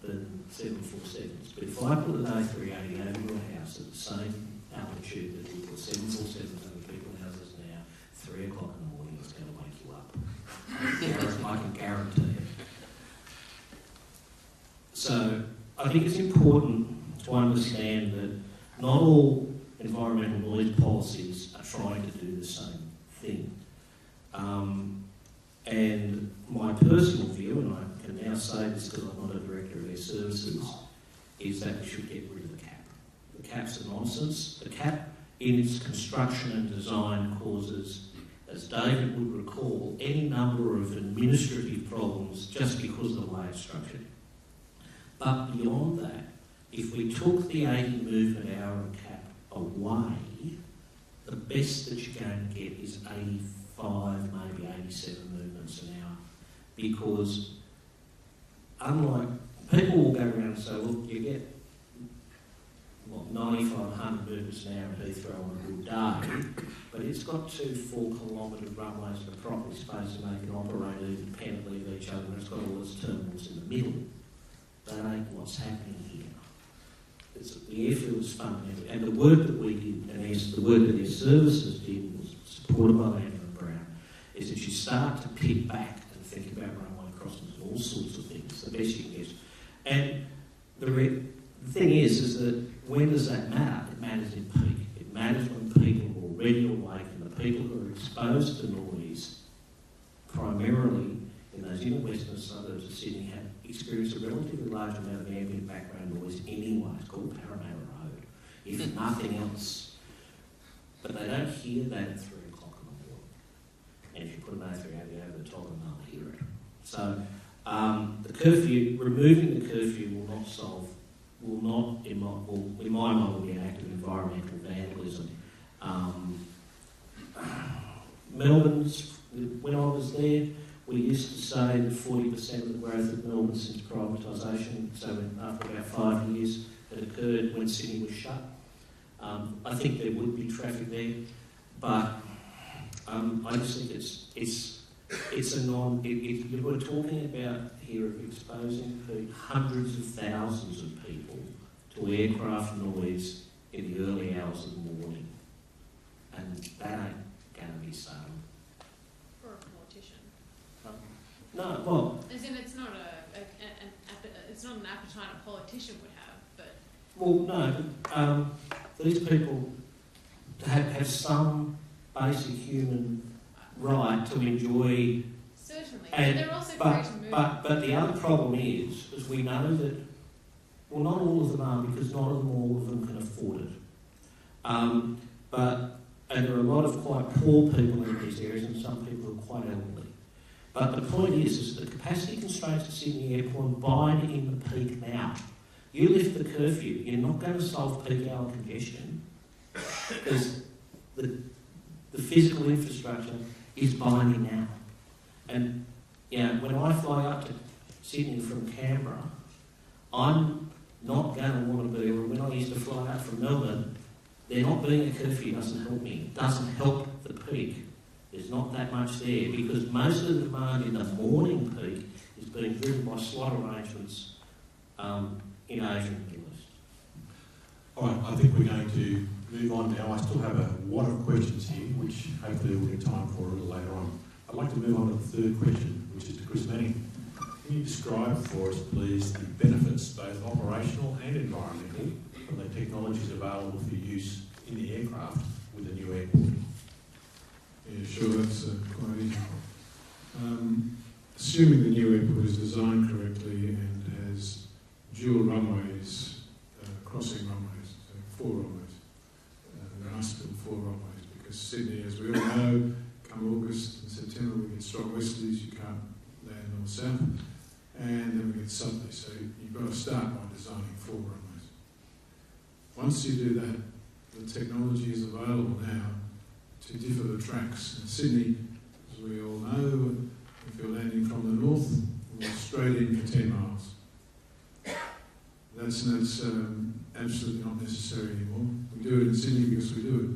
than 747s. But if I put an A380 over your house at the same altitude that you put 747s over people's houses now, 3 o'clock in the morning it's going to wake you up. I can guarantee it. So I think it's important to understand that not all environmental noise policies are trying to do the same thing. And my personal view, and I can now say this because I'm not a director of air services, is that we should get rid of the cap. The cap's a nonsense. The cap in its construction and design causes, as David would recall, any number of administrative problems just because of the way it's structured. But beyond that, if we took the 80 movement hour cap away, the best that you're going to get is 85, maybe 87 movements an hour. Because unlike, people will go around and say, look, you get 95, 100 movements an hour at Heathrow on a good day, but it's got 2 4-kilometre runways and a properly spaced to make it operate independently of each other, and it's got all its terminals in the middle. That ain't what's happening here. The airfield is fundamental, and the work that we did, and the work that Air Services did, was supported by Landon and Brown, is that you start to pick back and think about runway crossings and all sorts of things, the best you can get. And the thing is that when does that matter? It matters in peak. It matters when people are already awake, and the people who are exposed to noise, primarily in those inner western suburbs of Sydney, have experienced a relatively large amount of ambient background noise anyway. It's called Parramatta Road, if nothing else. But they don't hear that at 3 o'clock in the morning. And if you put an A380 over the top, and they'll hear it. So the curfew, removing the curfew will not solve, in my mind, be an act of environmental vandalism. Melbourne's, when I was there, we used to say that 40% of the growth of Melbourne since privatisation, so after about 5 years, had occurred when Sydney was shut. I think there would be traffic there, but I just think it's a we're talking about here of exposing hundreds of thousands of people to aircraft noise in the early hours of the morning, and that ain't going to be so. For a politician. No, well. As in, it's not it's not an appetite a politician would have, but. Well, no. These people have some basic human right to enjoy. Certainly, And, but they're also free to move. But the other problem is we know that, well, not all of them are, because not all of them can afford it. And there are a lot of quite poor people in these areas, and some people who are quite elderly. But the point is the capacity constraints at Sydney Airport bind in the peak now. You lift the curfew, you're not going to solve peak hour congestion, because the physical infrastructure is binding now. And when I fly up to Sydney from Canberra, I'm not going to want to be, or when I used to fly up from Melbourne, there not being a curfew doesn't help me. It doesn't help the peak. There's not that much there, because most of the demand in the morning peak is being driven by slot arrangements in Asia and the Middle East. All right, I think we're going to move on now. I still have a lot of questions here, which hopefully we'll get time for a little later on. I'd like to move on to the third question, which is to Chris Manning. Can you describe for us, please, the benefits, both operational and environmental, from the technologies available for use in the aircraft with the new airport? Yeah, sure, that's quite easy. Assuming the new airport is designed correctly and has dual runways, crossing runways, so 4 runways. There must be 4 runways, because Sydney, as we all know, come August and September we get strong westerlies, you can't land north-south, and then we get southerlies, so you've got to start by designing 4 runways. Once you do that, the technology is available now to differ the tracks. In Sydney, we all know, if you're landing from the north, we're straight in for 10 miles. That's absolutely not necessary anymore. We do it in Sydney because we do it.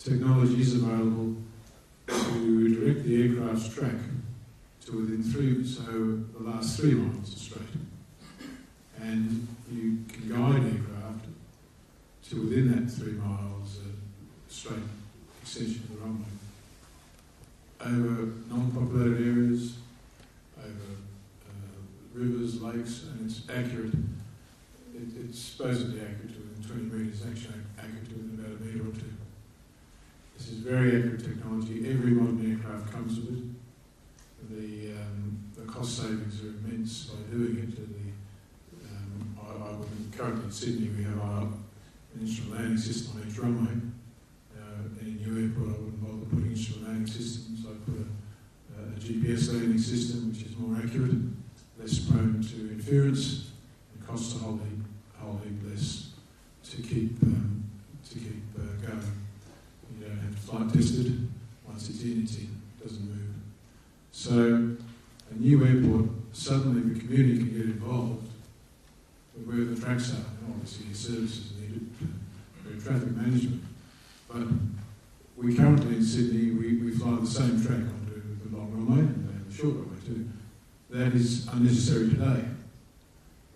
Technology is available to direct the aircraft's track to within the last 3 miles are straight. And you can guide aircraft to within that 3 miles straight extension of the runway. Over non-populated areas, over rivers, lakes, and it's accurate. It's supposedly accurate to within 20 metres, actually accurate to within about a metre or two. This is very accurate technology. Every modern aircraft comes with it. The cost savings are immense by doing it. Currently in Sydney we have an instrument landing system on each runway. In a new airport I wouldn't bother putting instrument landing systems. I put a GPS landing system which is more accurate, less prone to interference, and costs a whole heap less to keep going. You don't have to flight test it. Once it's in, it doesn't move. So a new airport, suddenly the community can get involved with where the tracks are. And obviously your services are needed for traffic management. But we currently in Sydney, we fly the same track onto the long runway and the short runway too. That is unnecessary today.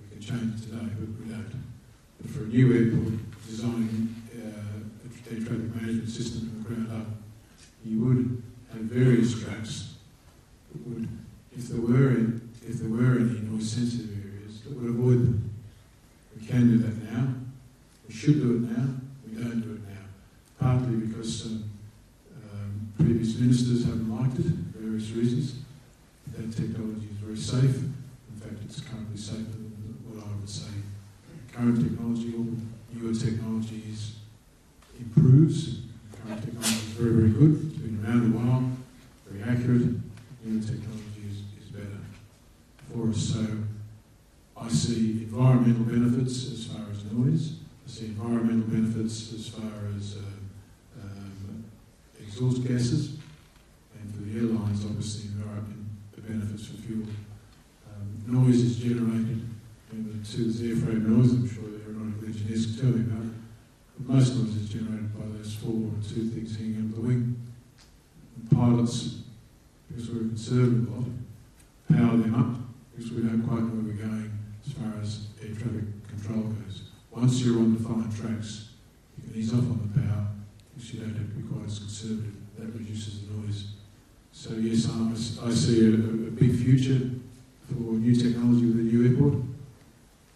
We can change it today, but we don't. But for a new airport, designing a traffic management system from the ground up, you would have various tracks that would, if there were any noise-sensitive areas, that would avoid them. We can do that now. We should do it now. We don't do it now. Partly because previous ministers haven't liked it for various reasons. That technology is very safe. In fact, it's currently safer than what I would say. Current technology or newer technologies improves. Current technology is very, very good. It's been around a while, very accurate. Newer technology is better for us. So I see environmental benefits as far as noise. I see environmental benefits as far as exhaust gases, and for the airlines, obviously, there are the benefits for fuel. Noise is generated, there's airframe noise, I'm sure the aeronautical engineers can tell me about it, but most noise is generated by those 4 or 2 things hanging over the wing. And pilots, because we're conservative a lot, power them up, because we don't quite know where we're going as far as air traffic control goes. Once you're on defined tracks, you can ease off on the power, because you don't have to be quite as conservative. That reduces the noise. So yes, I see a big future for new technology with a new airport.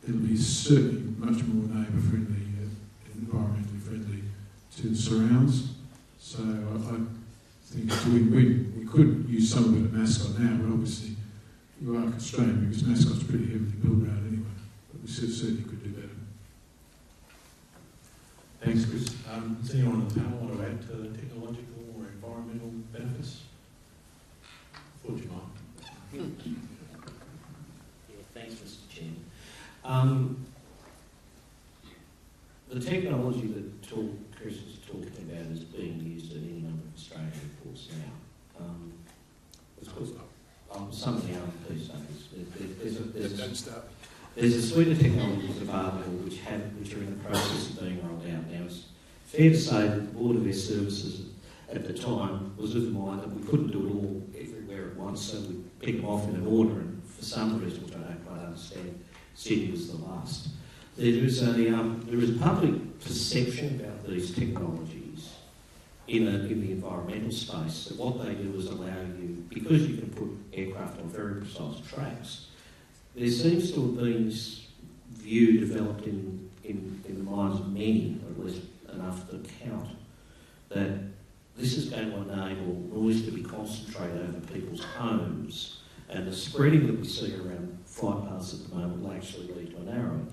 It'll be certainly much more neighbour-friendly, environmentally friendly to the surrounds. So I think it's a win-win. We could use some of it at Mascot now, but obviously you are constrained because Mascot's pretty heavily built around anyway. But we certainly could do better. Thanks, Chris. Does anyone on the panel want to add to the technological or environmental benefits? Thought you might. Yeah, thanks, Mr. Chairman. The technology that Chris is talking about is being used at any number of Australian airports now. Of course, some of the RFP studies. There's a suite of technologies available which are in the process of being rolled out now. It's fair to say that the Board of Air Services at the time was of the mind that we couldn't do it all everywhere at once, so we picked them off in an order, and for some reason which I don't quite understand, Sydney was the last. There is a public perception about these technologies in the environmental space that what they do is allow you, because you can put aircraft on very precise tracks, there seems to have been this view developed in the minds of many, or at least enough to count, that this is going to enable noise to be concentrated over people's homes, and the spreading that we see around flight paths at the moment will actually lead to a narrowing.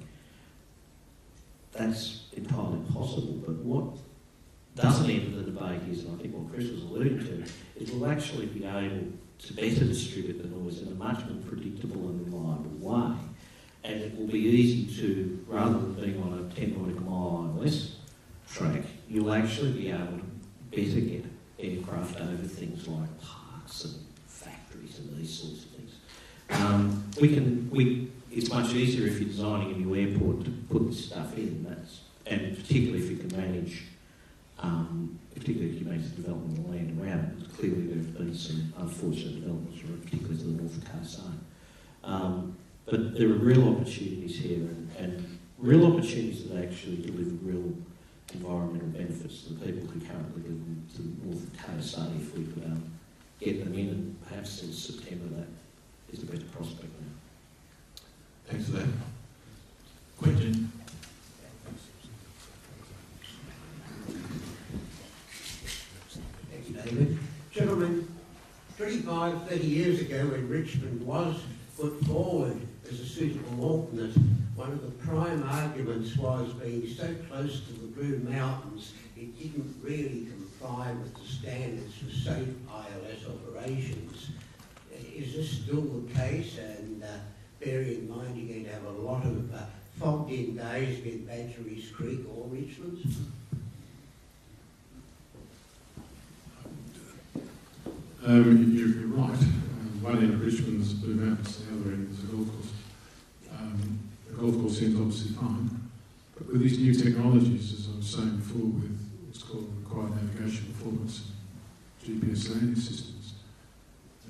That's entirely possible, but what doesn't enter the debate is, and I think what Chris was alluding to, is we'll actually be able to better distribute the noise in a much more predictable and reliable way. And it will be easy to, rather than being on a 10 nautical mile ILS track, you'll actually be able to better get aircraft over things like park parks and factories and these sorts of things. It's much easier if you're designing a new airport to put this stuff in, and particularly if you can manage, particularly if you manage the development of the land around it, because clearly there have been some unfortunate developments, particularly to the north coast zone. But there are real opportunities here, and real opportunities that actually deliver real environmental benefits to the people who currently live to the north coast. So if we could get them in, and perhaps in September, that is a better prospect now. Thanks for that. Question? Thank you, David. Gentlemen, 25, 30 years ago when Richmond was put forward as a suitable alternate, one of the prime arguments was being so close to the Blue Mountains, it didn't really comply with the standards for safe ILS operations. Is this still the case? And bearing in mind you're going to have a lot of fogged-in days with Badgerys Creek or Richmond? You're right. One end of Richmond's Blue Mountains, the other end is the golf course. The golf course end's obviously fine, but with these new technologies, as I was saying before, with what's called required navigation performance and GPS landing systems,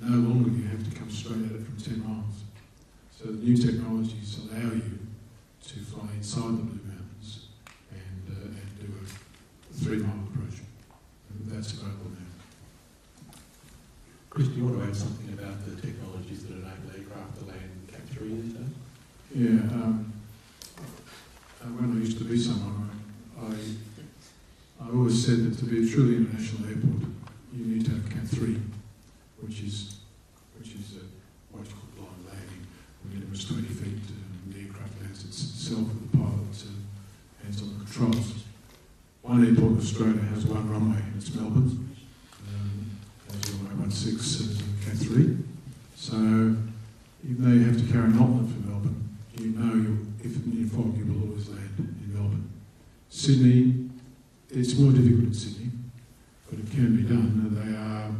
no longer you have to come straight at it from 10 miles. So the new technologies allow you to fly inside the Blue Mountains and do a 3-mile approach. And that's available now. Chris, do you want to add something about the technologies that enable aircraft to land Cat 3 these days? Yeah, when I used to be someone, I always said that to be a truly international airport, you need to have Cat 3, which is what's called blind landing. The minimum is 20 feet, the aircraft lands itself with the pilot hands on the controls. One airport in Australia has one runway, and it's Melbourne. As runway 16 is Cat 3. So even though you have to carry an alternate for Melbourne, you know if in fog you will always land in Melbourne. Sydney, it's more difficult in Sydney, but it can be done. They are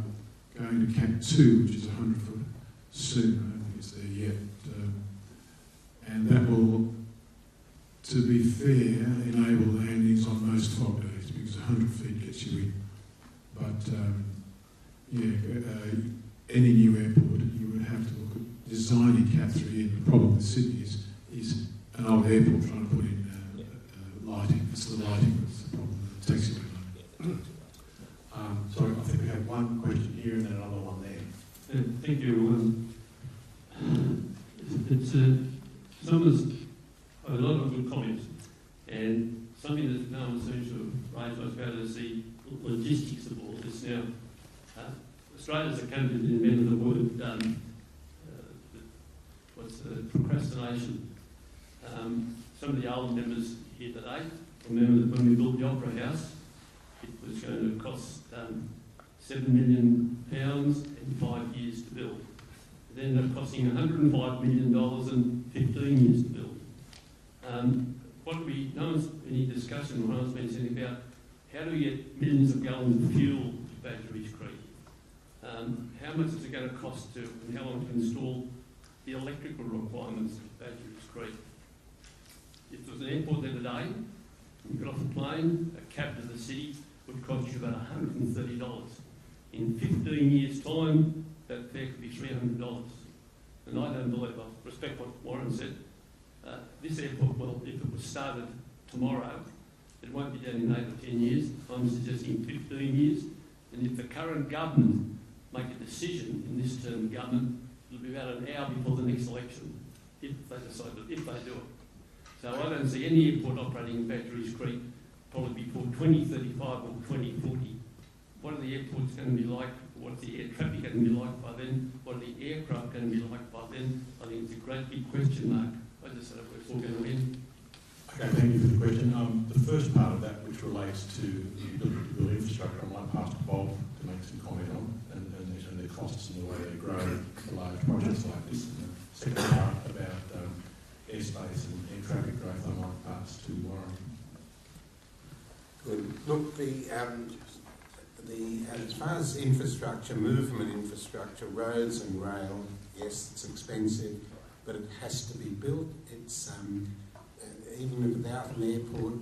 going to Cat 2, which is 100 foot soon. I don't think it's there yet. And that will, to be fair, enable landings on most fog days, because 100 feet gets you in. But any new airport, you would have to look at designing Cat 3 in. The problem with Sydney is an old airport trying to put in lighting. It's the lighting that's the problem. The taxiway lighting. Sorry, I think we have one question here and then another one there. Thank you. Someone's a lot of good comments, and something that no one seems to have raised. I was about to see logistics of all this now. Australia's a country that invented the word procrastination. Some of the old members here today remember that when we built the Opera House, it was going to cost £7 million in 5 years to build. It ended up costing $105 million and 15 years to build. No one's any discussion, no one's been saying about how do we get millions of gallons of fuel to Badgerys Creek? How much is it going to cost to, and how long to install the electrical requirements of Badgerys Creek? If there was an airport there today, you got off the plane, a cab to the city would cost you about $130. In 15 years' time, that fare could be $300. And I don't believe, I respect what Warren said, this airport, well, if it was started tomorrow, it won't be done in 8 or 10 years. I'm suggesting 15 years. And if the current government make a decision in this term of government, it'll be about an hour before the next election, if they decide to, if they do it. So I don't see any airport operating in Badgerys Creek probably before 2035 or 2040. What are the airports going to be like? What's the air traffic going to be like by then? What are the aircraft going to be like by then? I think it's a great big question mark. I just said it's all going to end. Okay, thank you for the question. The first part of that, which relates to the ability to build infrastructure, I might pass to Bob to make some comment on, and the costs and the way they grow for large projects like this. And the second part about airspace and air traffic growth, I might pass to Warren. Good. Look, as far as infrastructure, movement infrastructure, roads and rail, yes, it's expensive, but it has to be built. It's even without an airport,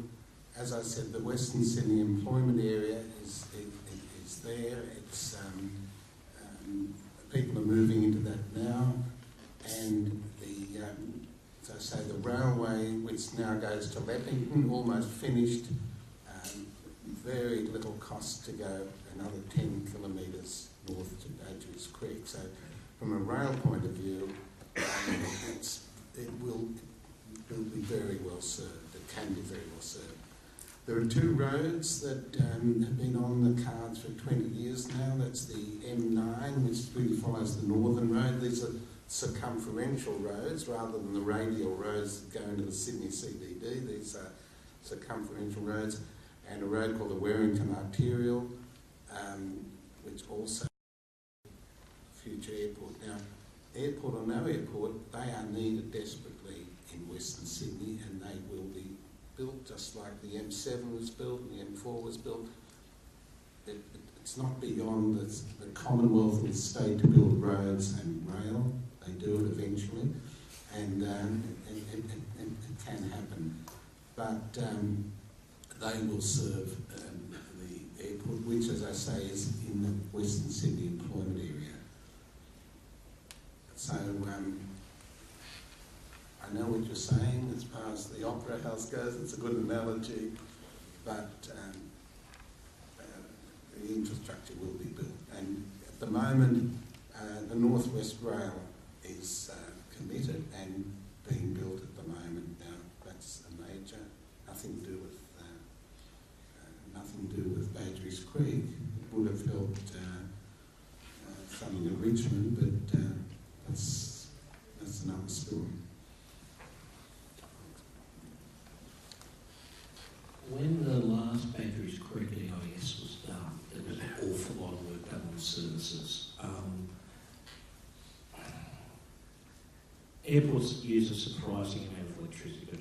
as I said, the Western Sydney employment area is there. It's people are moving into that now, and the as I say, the railway, which now goes to Leppington, almost finished. Very little cost to go another 10 kilometres north to Badgerys Creek. So, from a rail point of view, it will be very well served. It can be very well served. There are two roads that have been on the cards for 20 years now. That's the M9, which really follows the Northern Road. These are circumferential roads rather than the radial roads that go into the Sydney CBD. These are circumferential roads. And a road called the Warrington Arterial, which also future airport. Now, airport or no airport, they are needed desperately in Western Sydney, and they will be built just like the M7 was built and the M4 was built. It's not beyond the Commonwealth and the state to build roads and rail. They do it eventually, and it can happen. But they will serve the airport, which, as I say, is in the Western Sydney employment area. So I know what you're saying as far as the Opera House goes. It's a good analogy, but the infrastructure will be built. And at the moment, the North West Rail is committed and being built at the moment. Now, that's a major, nothing to do with Badgerys Creek. It would have helped something in Richmond, but that's another story. When the last Badgerys Creek EIS was done, there was an awful lot of work done on services. Airports use a surprising amount of electricity, but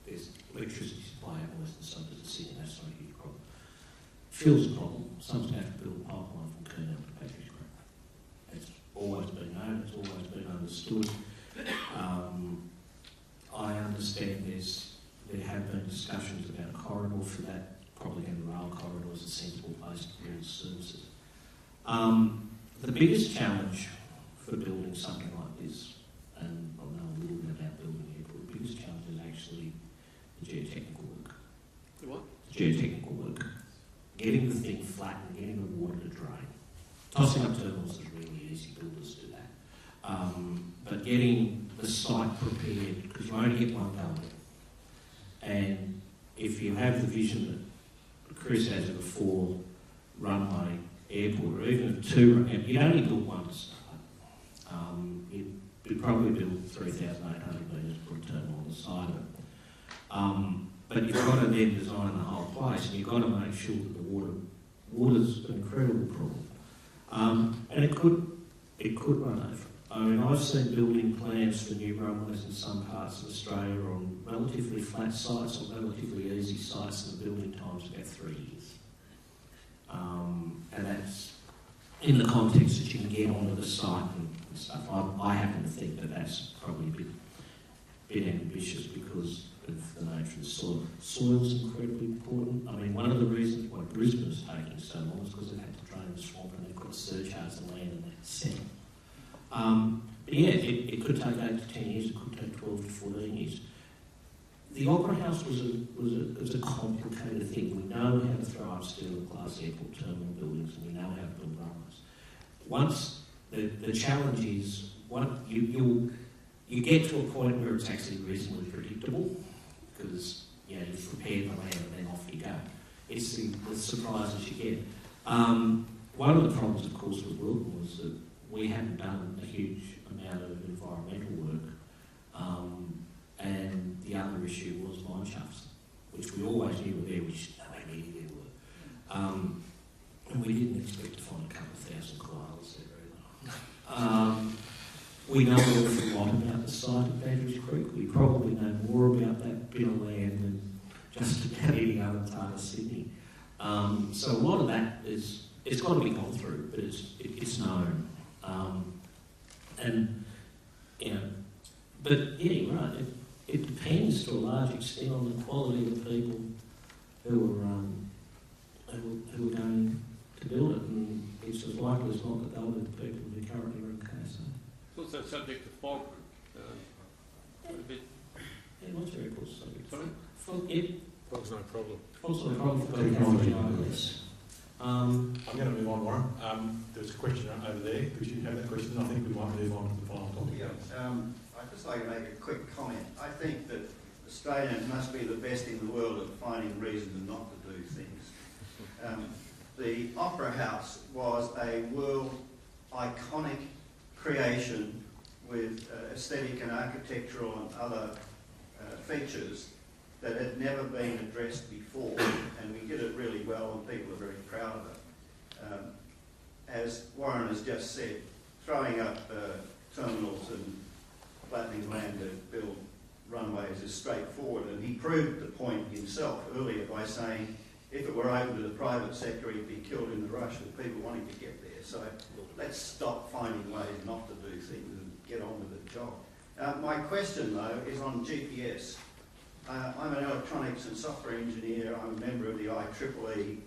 there's electricity supply out in western suburbs of Sydney. That's not a huge problem. Fuel's a problem. Someone's going to have to build a pipeline from Kernell to Badgerys Creek. It's always been known. It's always been understood. I understand there have been discussions about a corridor for that. Probably going to rail corridor is a sensible place to build services. The biggest challenge for building something like this, and I know a little bit about building an airport, the biggest challenge is actually the geotechnical work. The what? The geotechnical work. Getting the thing flat and getting the water to drain. Tossing up terminals is really easy, builders do that. But getting the site prepared, because you only get one go. And if you have the vision that Chris has of a 4-runway airport, or even a 2, you'd only build one to start. You'd probably build 3,800 metres for a terminal on the side of it. But you've got to then design the whole place, and you've got to make sure that the water's an incredible problem. And it could run over. I mean, I've seen building plans for new runways in some parts of Australia on relatively flat sites or relatively easy sites, and the building time's about 3 years. And that's in the context that you can get onto the site and stuff. I happen to think that that's probably a bit ambitious because of the nature of the soil. Soil's incredibly important. I mean, one of the reasons why Brisbane is taking so long is because they've had to drain the swamp and they've got surcharge the land and that's settled. But yeah, it could take 8 to 10 years, it could take 12 to 14 years. The Opera House was a complicated thing. We know how to throw up steel and glass airport terminal buildings, and we know how to build runways. Once the challenge is, you get to a point where it's actually reasonably predictable, because you've prepared the land and then off you go. It's the surprises you get. One of the problems, of course, with Wilton was that we hadn't done a huge amount of environmental work, and the other issue was mine shafts, which we always knew were there, we just know how many there were. And we didn't expect to find a couple of thousand koalas there either. We know an awful lot about the site of Badgerys Creek. We probably know more about that bit of land than just about any other part of Sydney. So a lot of that is, it's got to be gone through, but it's known. And, you know, but yeah, you're right, it depends to a large extent on the quality of the people who are going to build it, and it's as likely as not that they'll be the people who currently run KSA. It's also subject to fog. A bit. Yeah, what's very cool subject? Sorry? Fog, yeah. Fog's no problem. Fog's not a problem for Technology. ILS. I'm going to move on, Warren. There's a question over there. Could you have that question? I think we might move on to the final topic. Yeah, I'd just like to make a quick comment. I think that Australians must be the best in the world at finding reasons not to do things. The Opera House was a world iconic creation with aesthetic and architectural and other features that had never been addressed before, and we did it really well and people are very proud of it. As Warren has just said, throwing up terminals and flattening land to build runways is straightforward, and he proved the point himself earlier by saying if it were open to the private sector he'd be killed in the rush with people wanting to get there. So let's stop finding ways not to do things and get on with the job. My question though is on GPS. I'm an electronics and software engineer, I'm a member of the IEEE,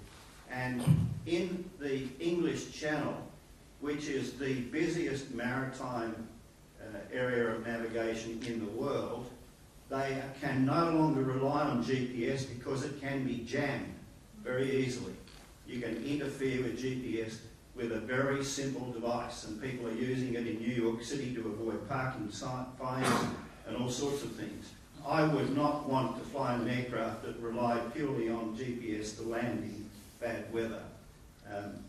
and in the English Channel, which is the busiest maritime area of navigation in the world, they can no longer rely on GPS because it can be jammed very easily. You can interfere with GPS with a very simple device, and people are using it in New York City to avoid parking fines and all sorts of things. I would not want to fly an aircraft that relied purely on GPS to land in bad weather.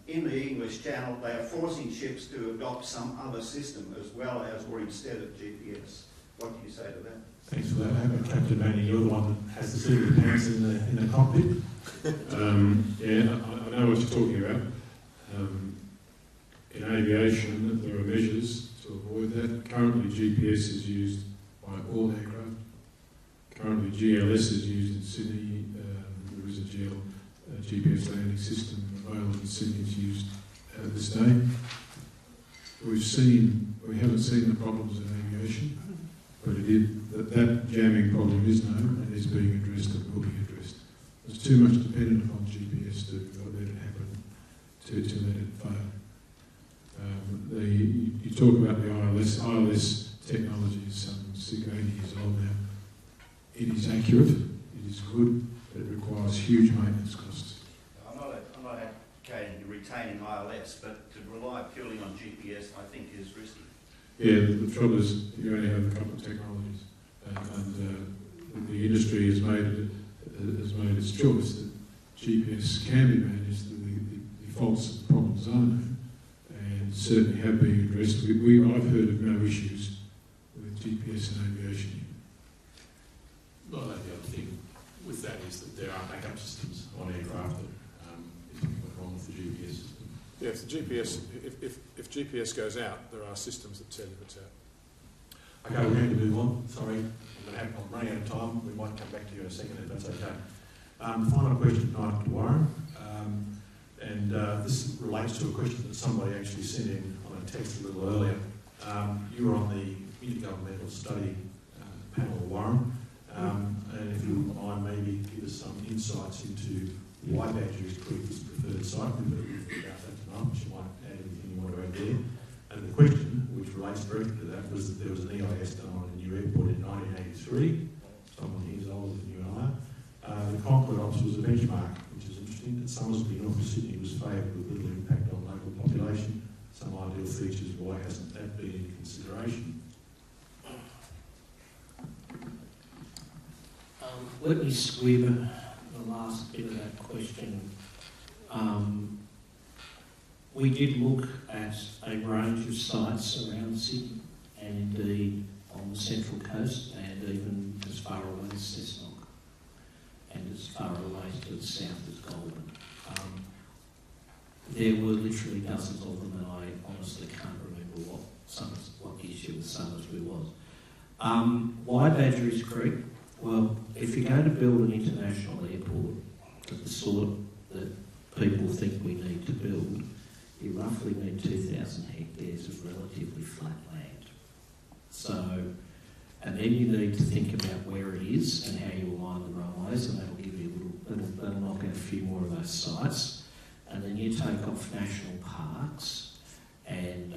In the English Channel, they are forcing ships to adopt some other system as well as or instead of GPS. What do you say to that? Thanks for that. Captain Manning, you're the one that has the seat of the pants in the cockpit. Yeah, I know what you're talking about. In aviation, there are measures to avoid that. Currently, GPS is used by all aircraft. Currently, GLS is used in Sydney. There is a GPS landing system available in Sydney. It's used this day. We haven't seen the problems in aviation, but that jamming problem is known and is being addressed and will be addressed. It's too much dependent upon GPS to let it happen, to let it fail. You talk about the ILS technology is some 80 years old now. It is accurate, it is good, but it requires huge maintenance costs. I'm not advocating retaining ILS, but to rely purely on GPS I think is risky. Yeah, the trouble is you only have a couple of technologies, and the industry has made its choice that GPS can be managed, the faults and problems are known, and certainly have been addressed. I've heard of no issues with GPS in aviation. Well, the other thing with that is that there are backup systems on aircraft that is what's wrong with the GPS system. Yeah, if the GPS, if GPS goes out, there are systems that tell you it's out. Okay, we're going to move on. Sorry, I'm running out of time. We might come back to you in a second if that's okay. Final question tonight to Warren. This relates to a question that somebody actually sent in on a text a little earlier. You were on the Intergovernmental Study panel, Warren. And if you wouldn't mind, maybe give us some insights into why Badgerys Creek is the preferred site. We've heard a little bit about that tonight, but you might add anything you want to add there. And the question, which relates directly to that, was that there was an EIS done on a new airport in 1983. Someone here's older than you and I. The Concord Ops was a benchmark, which is interesting, that Summersby, North Sydney, was favoured with little impact on local population. Some ideal features, why hasn't that been in consideration? Let me squib the last bit of that question. We did look at a range of sites around Sydney and indeed on the Central Coast and even as far away as Cessnock and as far away to the south as Goulburn. There were literally dozens of them, and I honestly can't remember what the issue with Summersby was. Why Badgerys Creek? Well, if you're going to build an international airport of the sort that people think we need to build, you roughly need 2,000 hectares of relatively flat land. So, and then you need to think about where it is and how you align the runways, and that'll give you that'll knock out a few more of those sites. And then you take off national parks and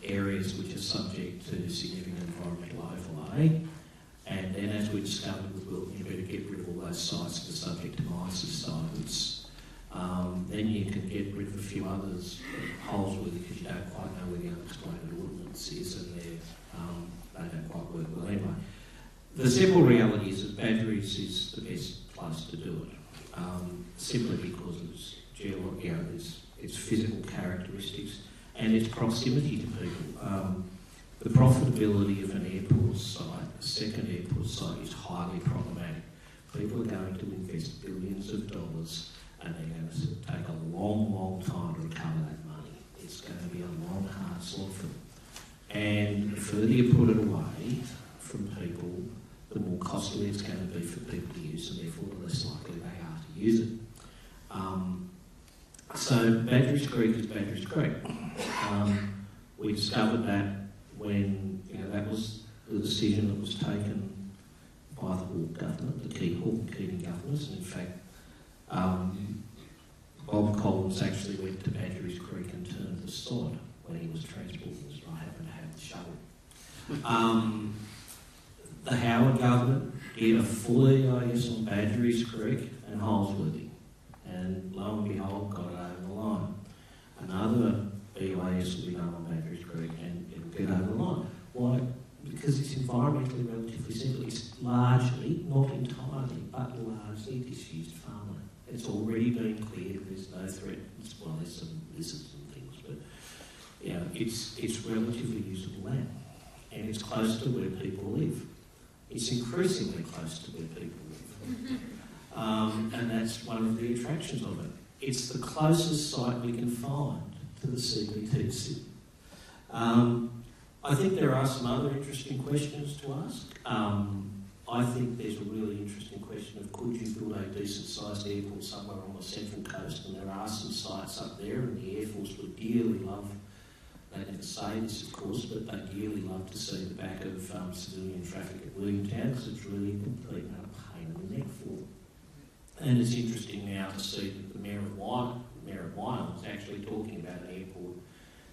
areas which are subject to significant environmental overlay. And then, as we discovered with Wilton, you better get rid of all those sites that are subject to mine subsidence. Then you can get rid of a few others, holes with because you don't quite know where the unexploded ordnance is, and they don't quite work well anyway. The simple reality is that Badgerys is the best place to do it, simply because of its physical characteristics and its proximity to people. The profitability of an airport site, a second airport site, is highly problematic. People are going to invest billions of dollars and they're going to take a long, long time to recover that money. It's going to be a long, hard slog for them. And the further you put it away from people, the more costly it's going to be for people to use, and therefore the less likely they are to use it. So Badgerys Creek is Badgerys Creek. We discovered that when that was the decision that was taken by the Hawke government, the Hawke and Keating governments, and in fact Bob Collins actually went to Badgerys Creek and turned the sod when he was transporting us. I happened to have the shovel. The Howard government did a full EIS on Badgerys Creek and Holsworthy, and lo and behold, got it over the line. Another EIS will be done on Badgerys Creek and it'll get over the line. Why? Because it's environmentally relatively simple. It's largely, not entirely, but largely disused farmland. It's already been cleared, there's no threat. Well, there's some lizards and things, but it's relatively usable land. And it's close to where people live. It's increasingly close to where people live. And that's one of the attractions of it. It's the closest site we can find to the CBT city. I think there are some other interesting questions to ask. I think there's a really interesting question of could you build a decent-sized airport somewhere on the Central Coast, and there are some sites up there, and the Air Force would dearly love, they never say this of course, but they dearly love to see the back of civilian traffic at Williamtown, because it's really a complete and utter pain in the neck for them. And it's interesting now to see that the Mayor of Wyong is actually talking about an airport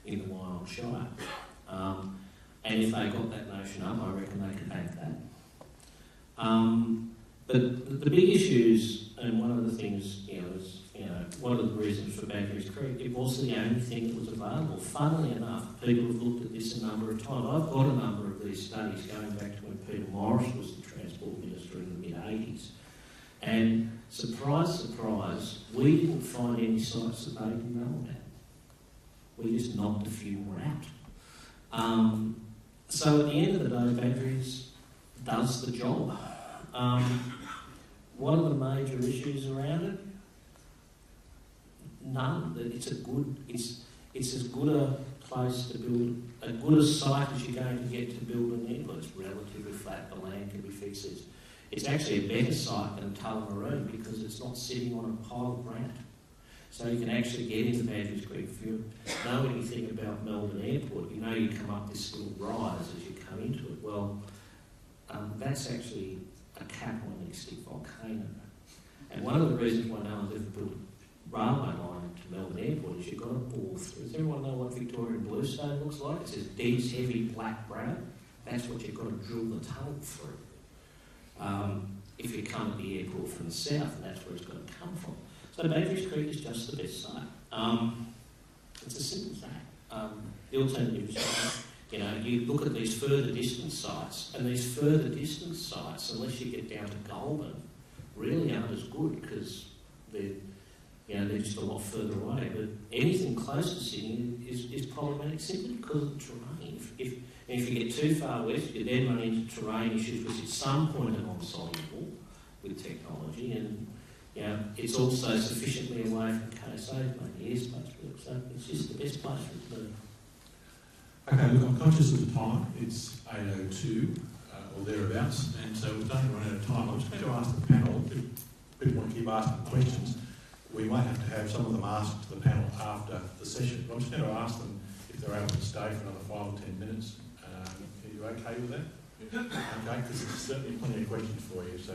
in the Wyong Shire. And if they got that notion up, I reckon they could bank that. But the big issues, and one of the things, is, one of the reasons for Badgerys Creek, it was the only thing that was available. Funnily enough, people have looked at this a number of times. I've got a number of these studies going back to when Peter Morris was the Transport Minister in the mid-80s. And surprise, surprise, we didn't find any sites that they didn't know about. We just knocked a few more out. So at the end of the day, Badgerys does the job. What are the major issues around it? None. It's as good a place to build, as good a site as you're going to get to build an airport. It's relatively flat, the land can be fixed. It's actually a better site than Tullamarine because it's not sitting on a pile of granite. So you can actually get into Badgerys Creek. If you know anything about Melbourne Airport, you know you come up this little rise as you come into it. Well, that's actually a cap on an extinct volcano. And one of the reasons why no one's ever built a railway line to Melbourne Airport is you've got to bore through. Does everyone know what Victorian bluestone looks like? It's this dense, heavy, black brown. That's what you've got to drill the tunnel through. If you come to the airport from the south, and that's where it's got to come from. So Badgerys Creek is just the best site. It's as simple as that. The alternative is, you look at these further distance sites, and these further distance sites, unless you get down to Goulburn, really aren't as good because they're just a lot further away. But anything close to Sydney is problematic simply because of the terrain. If you get too far west, you then run into terrain issues which at some point are non-soluble with technology, and it's also sufficiently away from KSA to make the airspace work. So it's just the best place for it to be. Okay, look, I'm conscious of the time. It's 8:02 or thereabouts, and so we're starting to run out of time. I'm just going to ask the panel, if people want to keep asking questions, we might have to have some of them asked to the panel after the session. I'm just going to ask them if they're able to stay for another 5 or 10 minutes. Are you okay with that? Okay, because there's certainly plenty of questions for you. So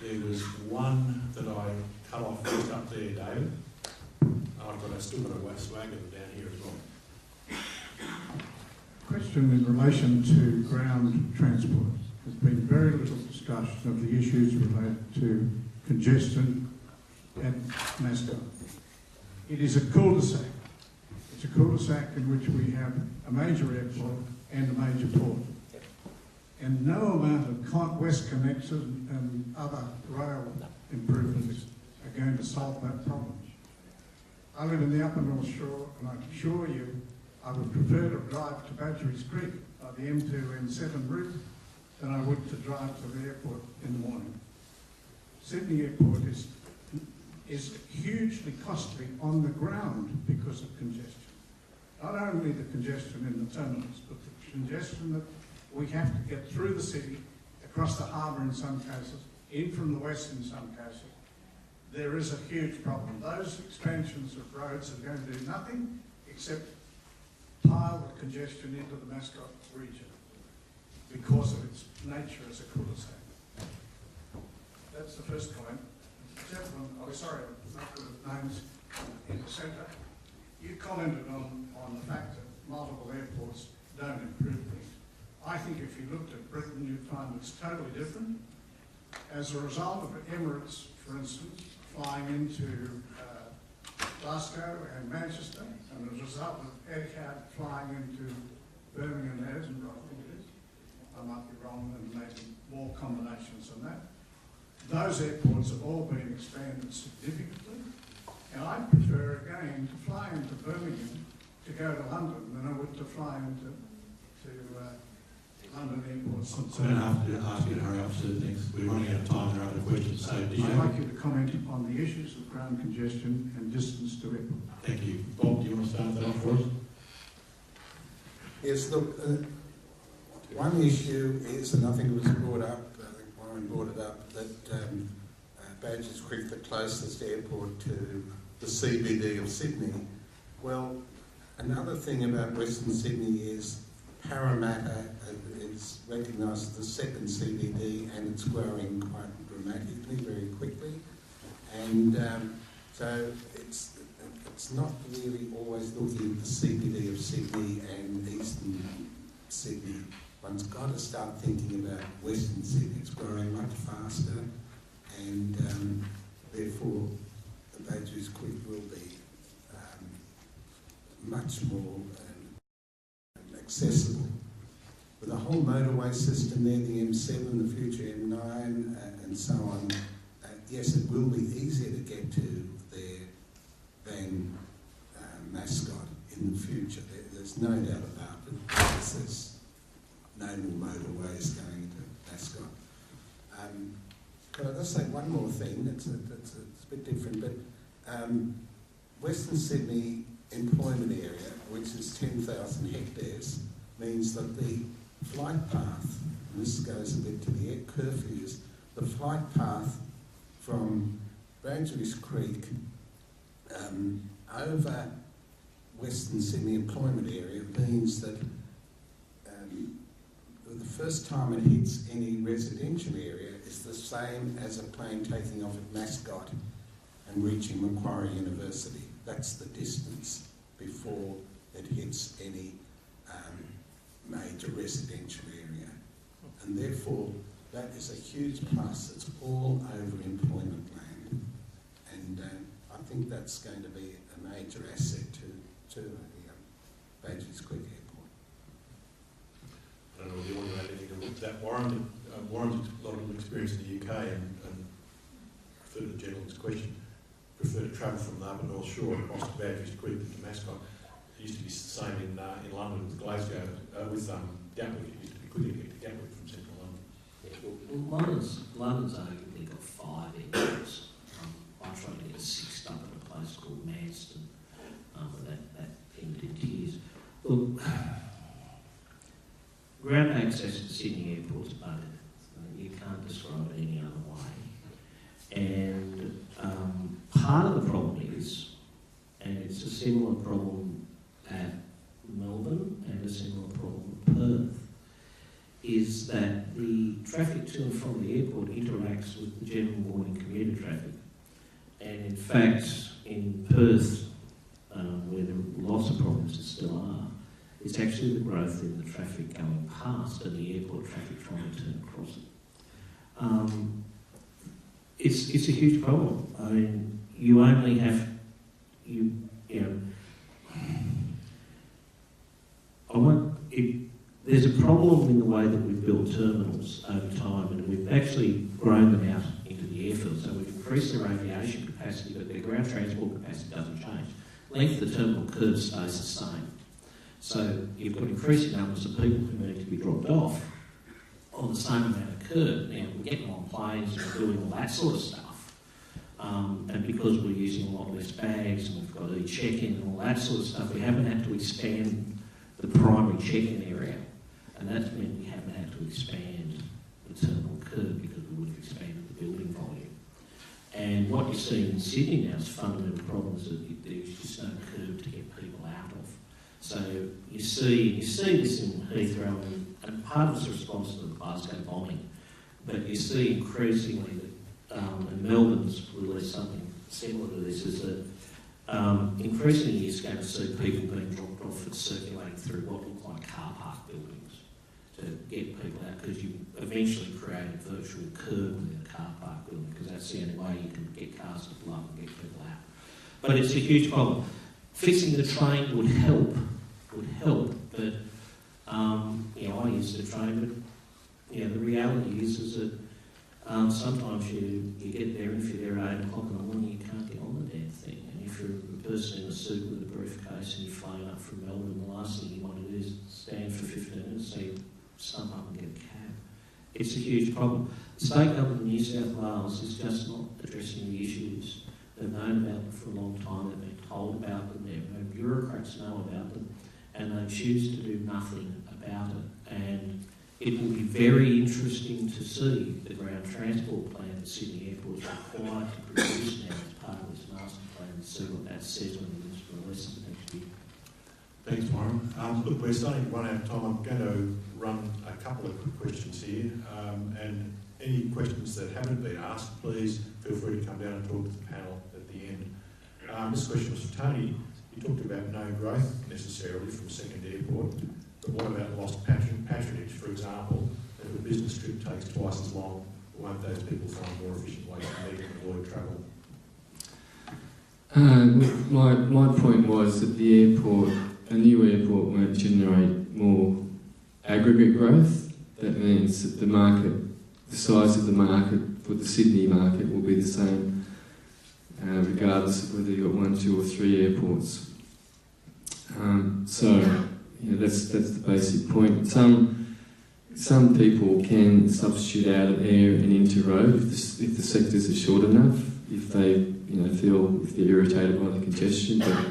there was one that I cut off just up there, David. I've still got a swagger down here as well. Question in relation to ground transport. There's been very little discussion of the issues related to congestion at Mascot. It is a cul-de-sac. It's a cul-de-sac in which we have a major airport and a major port. And no amount of West Connectors and other rail improvements are going to solve that problem. I live in the Upper North Shore, and I can assure you I would prefer to drive to Badgerys Creek by the M2, M7 route than I would to drive to the airport in the morning. Sydney Airport is hugely costly on the ground because of congestion. Not only the congestion in the terminals, but the congestion that we have to get through the city, across the harbour in some cases, in from the west in some cases. There is a huge problem. Those expansions of roads are going to do nothing except pile the congestion into the Mascot region because of its nature as a cul-de-sac. That's the first comment. The gentleman, sorry, I'm not good at names, in the centre, you commented on the fact that multiple airports don't improve things. I think if you looked at Britain, you'd find it's totally different. As a result of Emirates, for instance, flying into Glasgow and Manchester, and as a result of Etihad flying into Birmingham and Edinburgh, I think it is. I might be wrong, and maybe more combinations than that. Those airports have all been expanded significantly, and I prefer, again, to fly into Birmingham to go to London than I would to fly into London airports. I'm going to have to ask you to hurry up, sir. Thanks. We're running out of time. There are other questions. So, I'd like you to comment on the issues of ground congestion and distance to airport. Thank you. Bob, do you want to start that off for us? Yes, look, one issue is, and I think it was brought up, I think Warren brought it up, that Badgerys Creek, the closest airport to the CBD of Sydney. Well, another thing about Western Sydney is Parramatta is recognised as the second CBD, and it's growing quite dramatically, very quickly. And so it's not really always looking at the CBD of Sydney and Eastern Sydney. One's got to start thinking about Western Sydney. It's growing much faster, and therefore the Badgerys Creek will be much more accessible. With a whole motorway system there, the M7, the future M9, and so on, yes, it will be easier to get to there than Mascot in the future. There's no doubt about it, because there's no more motorways going into Mascot. Could I just say one more thing? It's a bit different, but Western Sydney employment area, which is 10,000 hectares, means that the flight path, and this goes a bit to the air curfews, the flight path from Badgerys Creek over Western Sydney employment area means that the first time it hits any residential area is the same as a plane taking off at Mascot and reaching Macquarie University. That's the distance before it hits any major residential area. And therefore, that is a huge plus. It's all over employment land. And I think that's going to be a major asset to the Badgerys Creek Airport. I don't know if you want to add anything to that, Warren. Warren's a lot of experience in the UK, and refer to the gentleman's question, prefer to travel from the Upper North Shore across to Badgerys Creek to Mascot. It used to be the same in London with Glasgow, with Gatwick. It used to be quicker to get to Gatwick from central London. Yeah, well, London's arguably got 5 airports. I tried to get a 6th up at a place called Manston, but that ended in tears. Look, ground access to Sydney Airport's buggered. You can't describe it any other way. And part of the problem is, and it's a similar problem at Melbourne and a similar problem at Perth, is that the traffic to and from the airport interacts with the general morning commuter traffic. And in fact, in Perth, where there are lots of problems that still are, it's actually the growth in the traffic going past and the airport traffic trying to turn across it. It's a huge problem. I mean, you only have, there's a problem in the way that we've built terminals over time, and we've actually grown them out into the airfield. So we've increased their aviation capacity, but their ground transport capacity doesn't change. Length of the terminal curve stays the same. So you've got increasing numbers of people who need to be dropped off on the same amount of curve. Now, we're getting on planes and we're doing all that sort of stuff. And because we're using a lot less bags and we've got e-check-in and all that sort of stuff, we haven't had to expand the primary check-in area. And that's meant we haven't had to expand the terminal curve because we would have expanded the building volume. And what you see in Sydney now is fundamental problems that there's just no curve to get people out of. So you see this in Heathrow, and part of it's a response to the Glasgow bombing, but you see increasingly that, and Melbourne's released something similar to this, is that increasingly you're going to see people being dropped off and circulating through what look like car park buildings to get people out, because you eventually create a virtual curb within a car park building, because that's the only way you can get cars to pull up and get people out. But it's a huge problem. Fixing the train would help, but I use the train, but the reality is that sometimes you get there, and if you're there at 8 o'clock in the morning, you can't get on the damn thing. And if you're a person in a suit with a briefcase and you're flying up from Melbourne, the last thing you want to do is stand for 15 minutes so you stump up and get a cab. It's a huge problem. The state government of New South Wales is just not addressing the issues. They've known about them for a long time, they've been told about them, their bureaucrats know about them, and they choose to do nothing about it. And it will be very interesting to see the ground transport plan that Sydney Airport is required to produce now as part of its master plan, and see what that says when it is released next year. Thanks, Warren. Look, we're starting to run out of time. I'm going to run a couple of quick questions here, and any questions that haven't been asked, please feel free to come down and talk to the panel at the end. This question was for Tony. You talked about no growth necessarily from a second airport, but what about lost patronage, for example? If a business trip takes twice as long, won't those people find more efficient ways to meet and avoid travel? My point was that the airport, a new airport, won't generate more aggregate growth. That means that the market, the size of the market for the Sydney market will be the same, regardless of whether you've got 1, 2 or 3 airports. That's the basic point. Some people can substitute out of air and into road if the sectors are short enough, if they feel if they're irritated by the congestion. But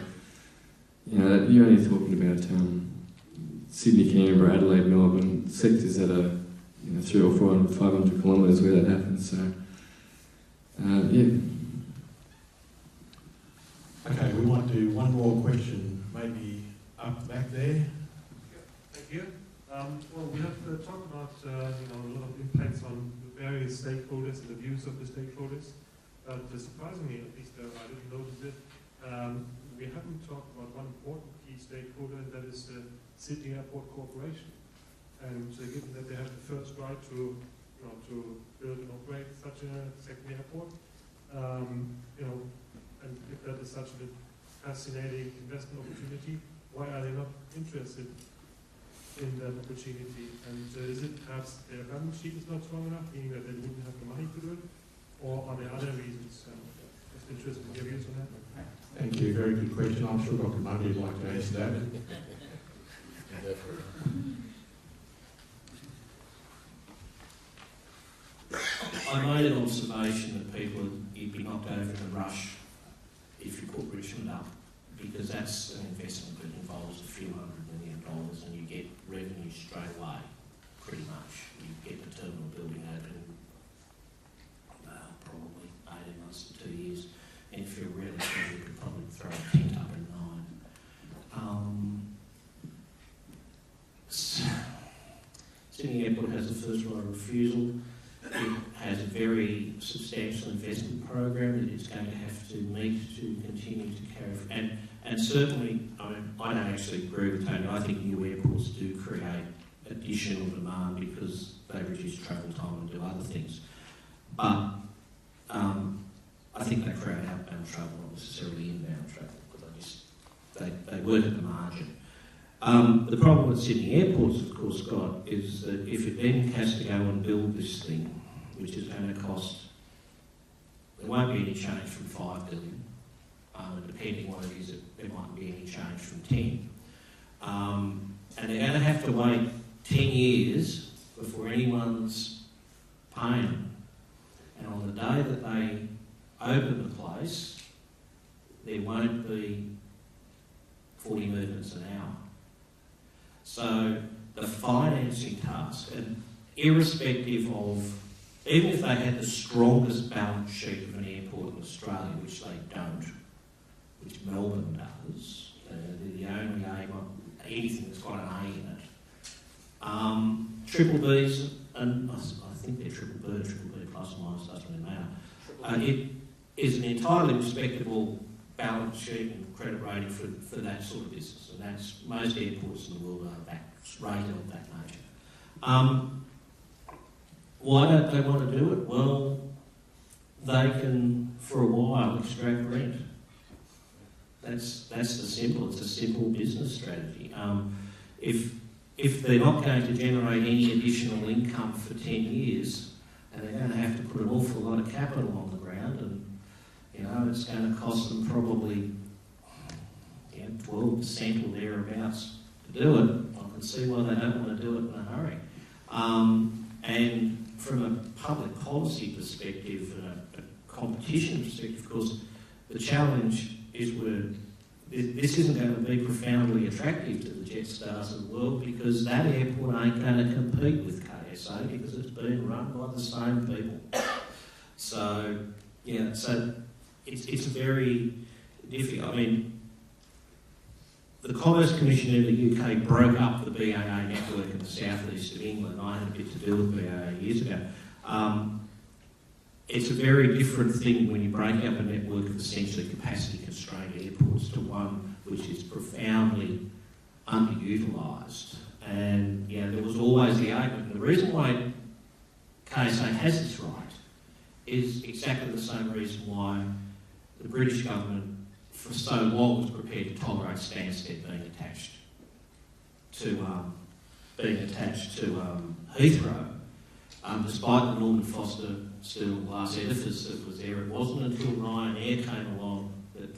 you're only talking about Sydney, Canberra, Adelaide, Melbourne sectors that are 300 or 400, 500 kilometres where that happens. So Okay, we might do one more question, maybe up the back there. Thank you. Well, we have talked about a lot of impacts on the various stakeholders and the views of the stakeholders. But surprisingly, at least I didn't notice it, we haven't talked about one important key stakeholder, and that is the Sydney Airport Corporation. And given that they have the first right to build and operate such a second airport, and if that is such a fascinating investment opportunity, why are they not interested in that opportunity? And is it perhaps their balance sheet is not strong enough, meaning that they wouldn't have the money to do it? Or are there other reasons? Just interested in your views on that. Thank you, very good question. I'm sure Dr. Mundy would like to answer that. I made an observation that you'd be knocked over in a rush if you put Richmond up, because that's an investment that involves a few $100 million and you get revenue straight away, pretty much. You get the terminal building open probably 18 months to 2 years, and if you're Sydney Airport has a first right of refusal. It has a very substantial investment program that it's going to have to meet to continue to carry. And certainly, I mean, I don't actually agree with Tony. I think new airports do create additional demand because they reduce travel time and do other things. But I think they create outbound travel, not necessarily inbound travel, because they work at the margin. The problem with Sydney Airport's, of course, got is that if it then has to go and build this thing, which is going to cost, there won't be any change from 5 billion, depending what it is, there might be any change from 10. And they're going to have to wait 10 years before anyone's paying them. And on the day that they open the place, there won't be 40 movements an hour. So the financing task, and irrespective of, even if they had the strongest balance sheet of an airport in Australia, which they don't, which Melbourne does, the only aim of anything that's got an A in it. Triple Bs, and I think they're triple B plus or minus, doesn't really matter. It is an entirely respectable balance sheet and credit rating for that sort of business, and that's most airports in the world are rated of that nature. Why don't they want to do it? Well, they can, for a while, extract rent. That's the simple. It's a simple business strategy. If they're not going to generate any additional income for 10 years, and they're going to have to put an awful lot of capital on the ground, and it's going to cost them probably 12% or thereabouts to do it. I can see why they don't want to do it in a hurry. And from a public policy perspective and a competition perspective, of course, the challenge is this isn't going to be profoundly attractive to the Jetstar's of the world, because that airport ain't going to compete with KSA because it's being run by the same people. So it's very difficult. I mean, the Commerce Commission in the UK broke up the BAA network in the southeast of England. I had a bit to do with BAA years ago. It's a very different thing when you break up a network of essentially capacity-constrained airports to one which is profoundly underutilised. And there was always the argument. And the reason why KSA has this right is exactly the same reason why the British government for so long was prepared to tolerate Stansted being attached to Heathrow, despite the Norman Foster steel glass edifice that was there. It wasn't until Ryanair came along that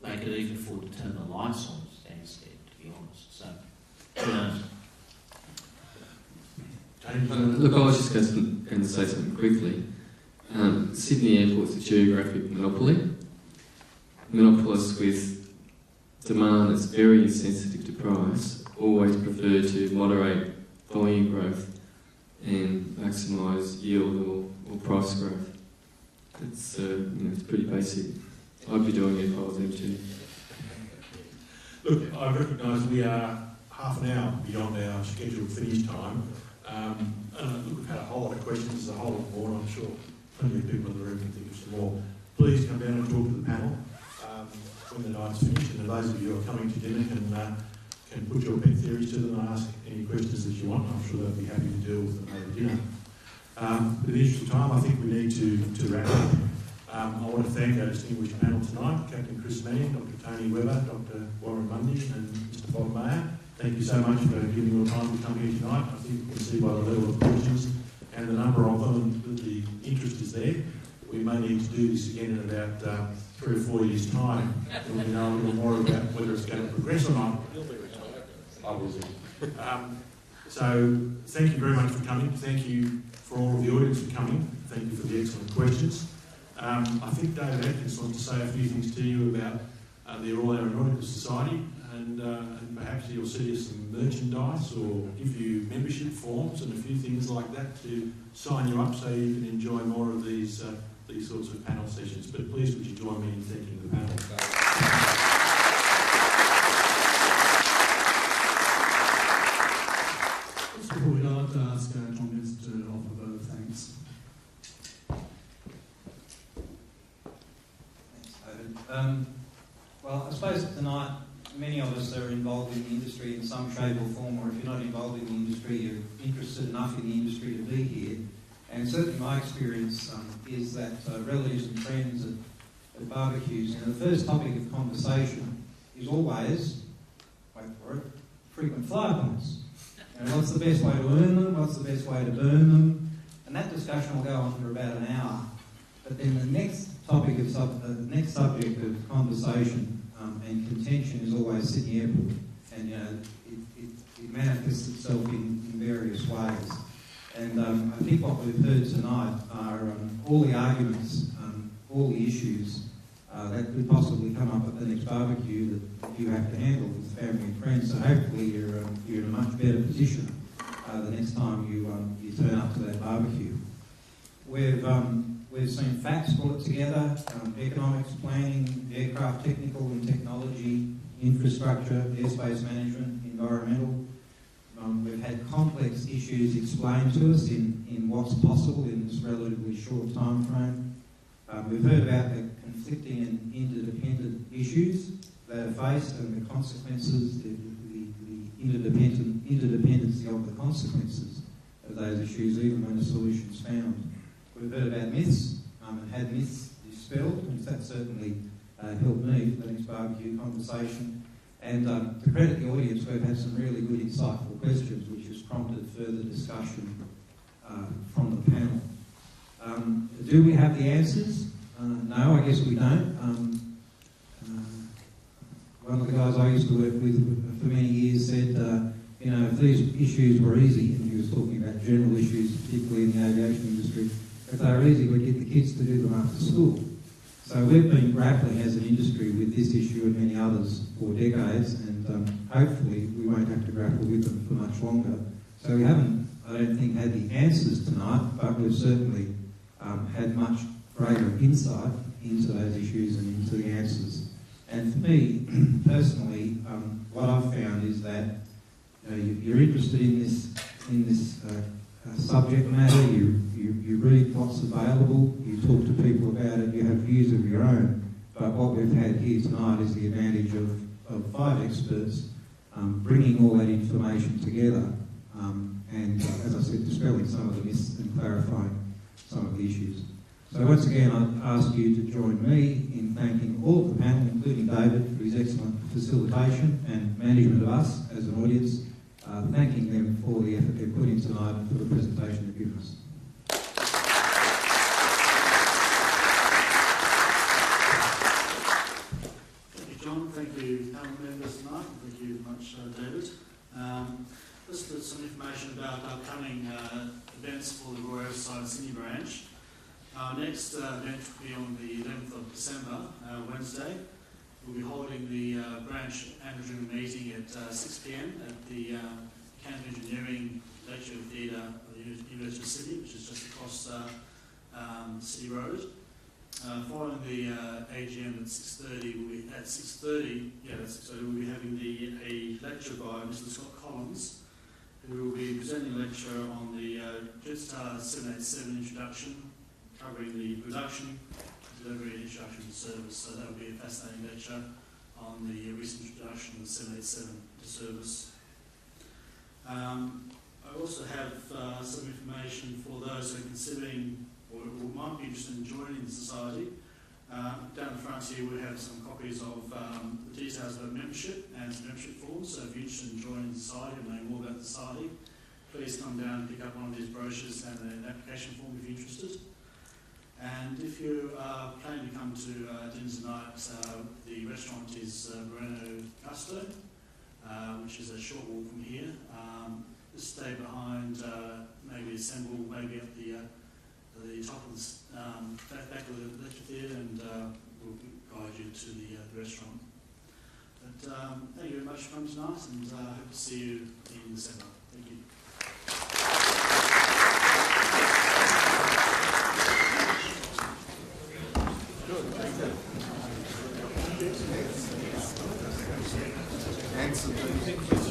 they could even afford to turn the lights on Stansted, to be honest. So, who knows? Look, I was just going to say something quickly. Sydney Airport's a geographic monopoly. Monopolists with demand that's very insensitive to price always prefer to moderate volume growth and maximise yield or price growth. It's it's pretty basic. I'd be doing it if I was them too. Look, I recognise we are half an hour beyond our scheduled finish time. Look, we've had a whole lot of questions, a whole lot more, and I'm sure plenty of people in the room can think of some more. Please come down and talk to the panel when the night's finished, and those of you who are coming to dinner can put your pet theories to them and ask any questions that you want. I'm sure they'll be happy to deal with them over dinner. In the interest of time, I think we need to wrap up. I want to thank our distinguished panel tonight, Captain Chris Manning, Dr. Tony Webber, Dr. Warren Mundy and Mr. Bob Mayer. Thank you so much for giving your time to come here tonight. I think you can see by the level of questions and the number of them that the interest is there. We may need to do this again in about 3 or 4 years' time when we know a little more about whether it's going to progress or not. You'll be retired. I will be. So thank you very much for coming. Thank you for all of the audience for coming. Thank you for the excellent questions. I think David Atkins wants to say a few things to you about the Royal Aeronautical Society, and perhaps he'll see us some merchandise or give you membership forms and a few things like that to sign you up so you can enjoy more of these sorts of panel sessions. But please would you join me in thanking the panel. Just before Well, I suppose tonight many of us are involved in the industry in some shape or form, or if you're not involved in the industry, you're interested enough in the industry to be here. And certainly my experience is that relatives and friends at barbecues, the first topic of conversation is always, wait for it, frequent flyer points. What's the best way to earn them? What's the best way to burn them? And that discussion will go on for about an hour. But then the next topic of the next subject of conversation and contention is always Sydney Airport, and it manifests itself in various ways. And I think what we've heard tonight are all the arguments, all the issues that could possibly come up at the next barbecue that you have to handle with family and friends. So hopefully you're in a much better position the next time you turn up to that barbecue. We've seen facts brought together, economics, planning, aircraft technical and technology, infrastructure, airspace management, environmental. We've had complex issues explained to us in what's possible in this relatively short time frame. We've heard about the conflicting and interdependent issues that are faced and the consequences, the interdependency of the consequences of those issues, even when a solution is found. We've heard about myths and had myths dispelled, and that certainly helped me for the next barbecue conversation. And to credit the audience, we've had some really good, insightful questions, which has prompted further discussion from the panel. Do we have the answers? No, I guess we don't. One of the guys I used to work with for many years said, if these issues were easy, and he was talking about general issues, particularly in the aviation industry, if they were easy, we'd get the kids to do them after school. So we've been grappling as an industry with this issue and many others for decades, and hopefully we won't have to grapple with them for much longer. So we haven't, I don't think, had the answers tonight, but we've certainly had much greater insight into those issues and into the answers. And for me, personally, what I've found is that you're interested in this subject matter, you read what's available, you talk to people about it, you have views of your own. But what we've had here tonight is the advantage of 5 experts bringing all that information together and, as I said, dispelling some of the myths and clarifying some of the issues. So once again, I'd ask you to join me in thanking all of the panel, including David, for his excellent facilitation and management of us as an audience, thanking them for the effort they've put in tonight and for the presentation they've given us. Thank you, John. Thank you, panel members tonight. Thank you very much, David. Just some information about upcoming events for the Royal Air Sydney branch. Our next event will be on the 11th of December, Wednesday. We'll be holding the branch annual meeting at 6 p.m. at the Canton Engineering Lecture Theatre of the University of Sydney, which is just across City Road. Following the AGM at 6:30, we'll be having a lecture by Mr. Scott Collins, who will be presenting a lecture on the Jetstar 787 introduction, covering the production, delivery and introduction to service. So that will be a fascinating lecture on the recent introduction of the 787 to service. I also have some information for those who are considering or might be interested in joining the society. Down the front here we have some copies of the details about membership and some membership forms. So if you're interested in joining the society and knowing more about the society, please come down and pick up one of these brochures and an application form if you're interested. And if you are planning to come to dinner tonight, the restaurant is Moreno Gusto, which is a short walk from here. Just stay behind, maybe assemble, maybe at the top of the back of the lecture theatre, and we'll guide you to the restaurant. But thank you very much for coming tonight, and hope to see you in December. Thank you. Excellent.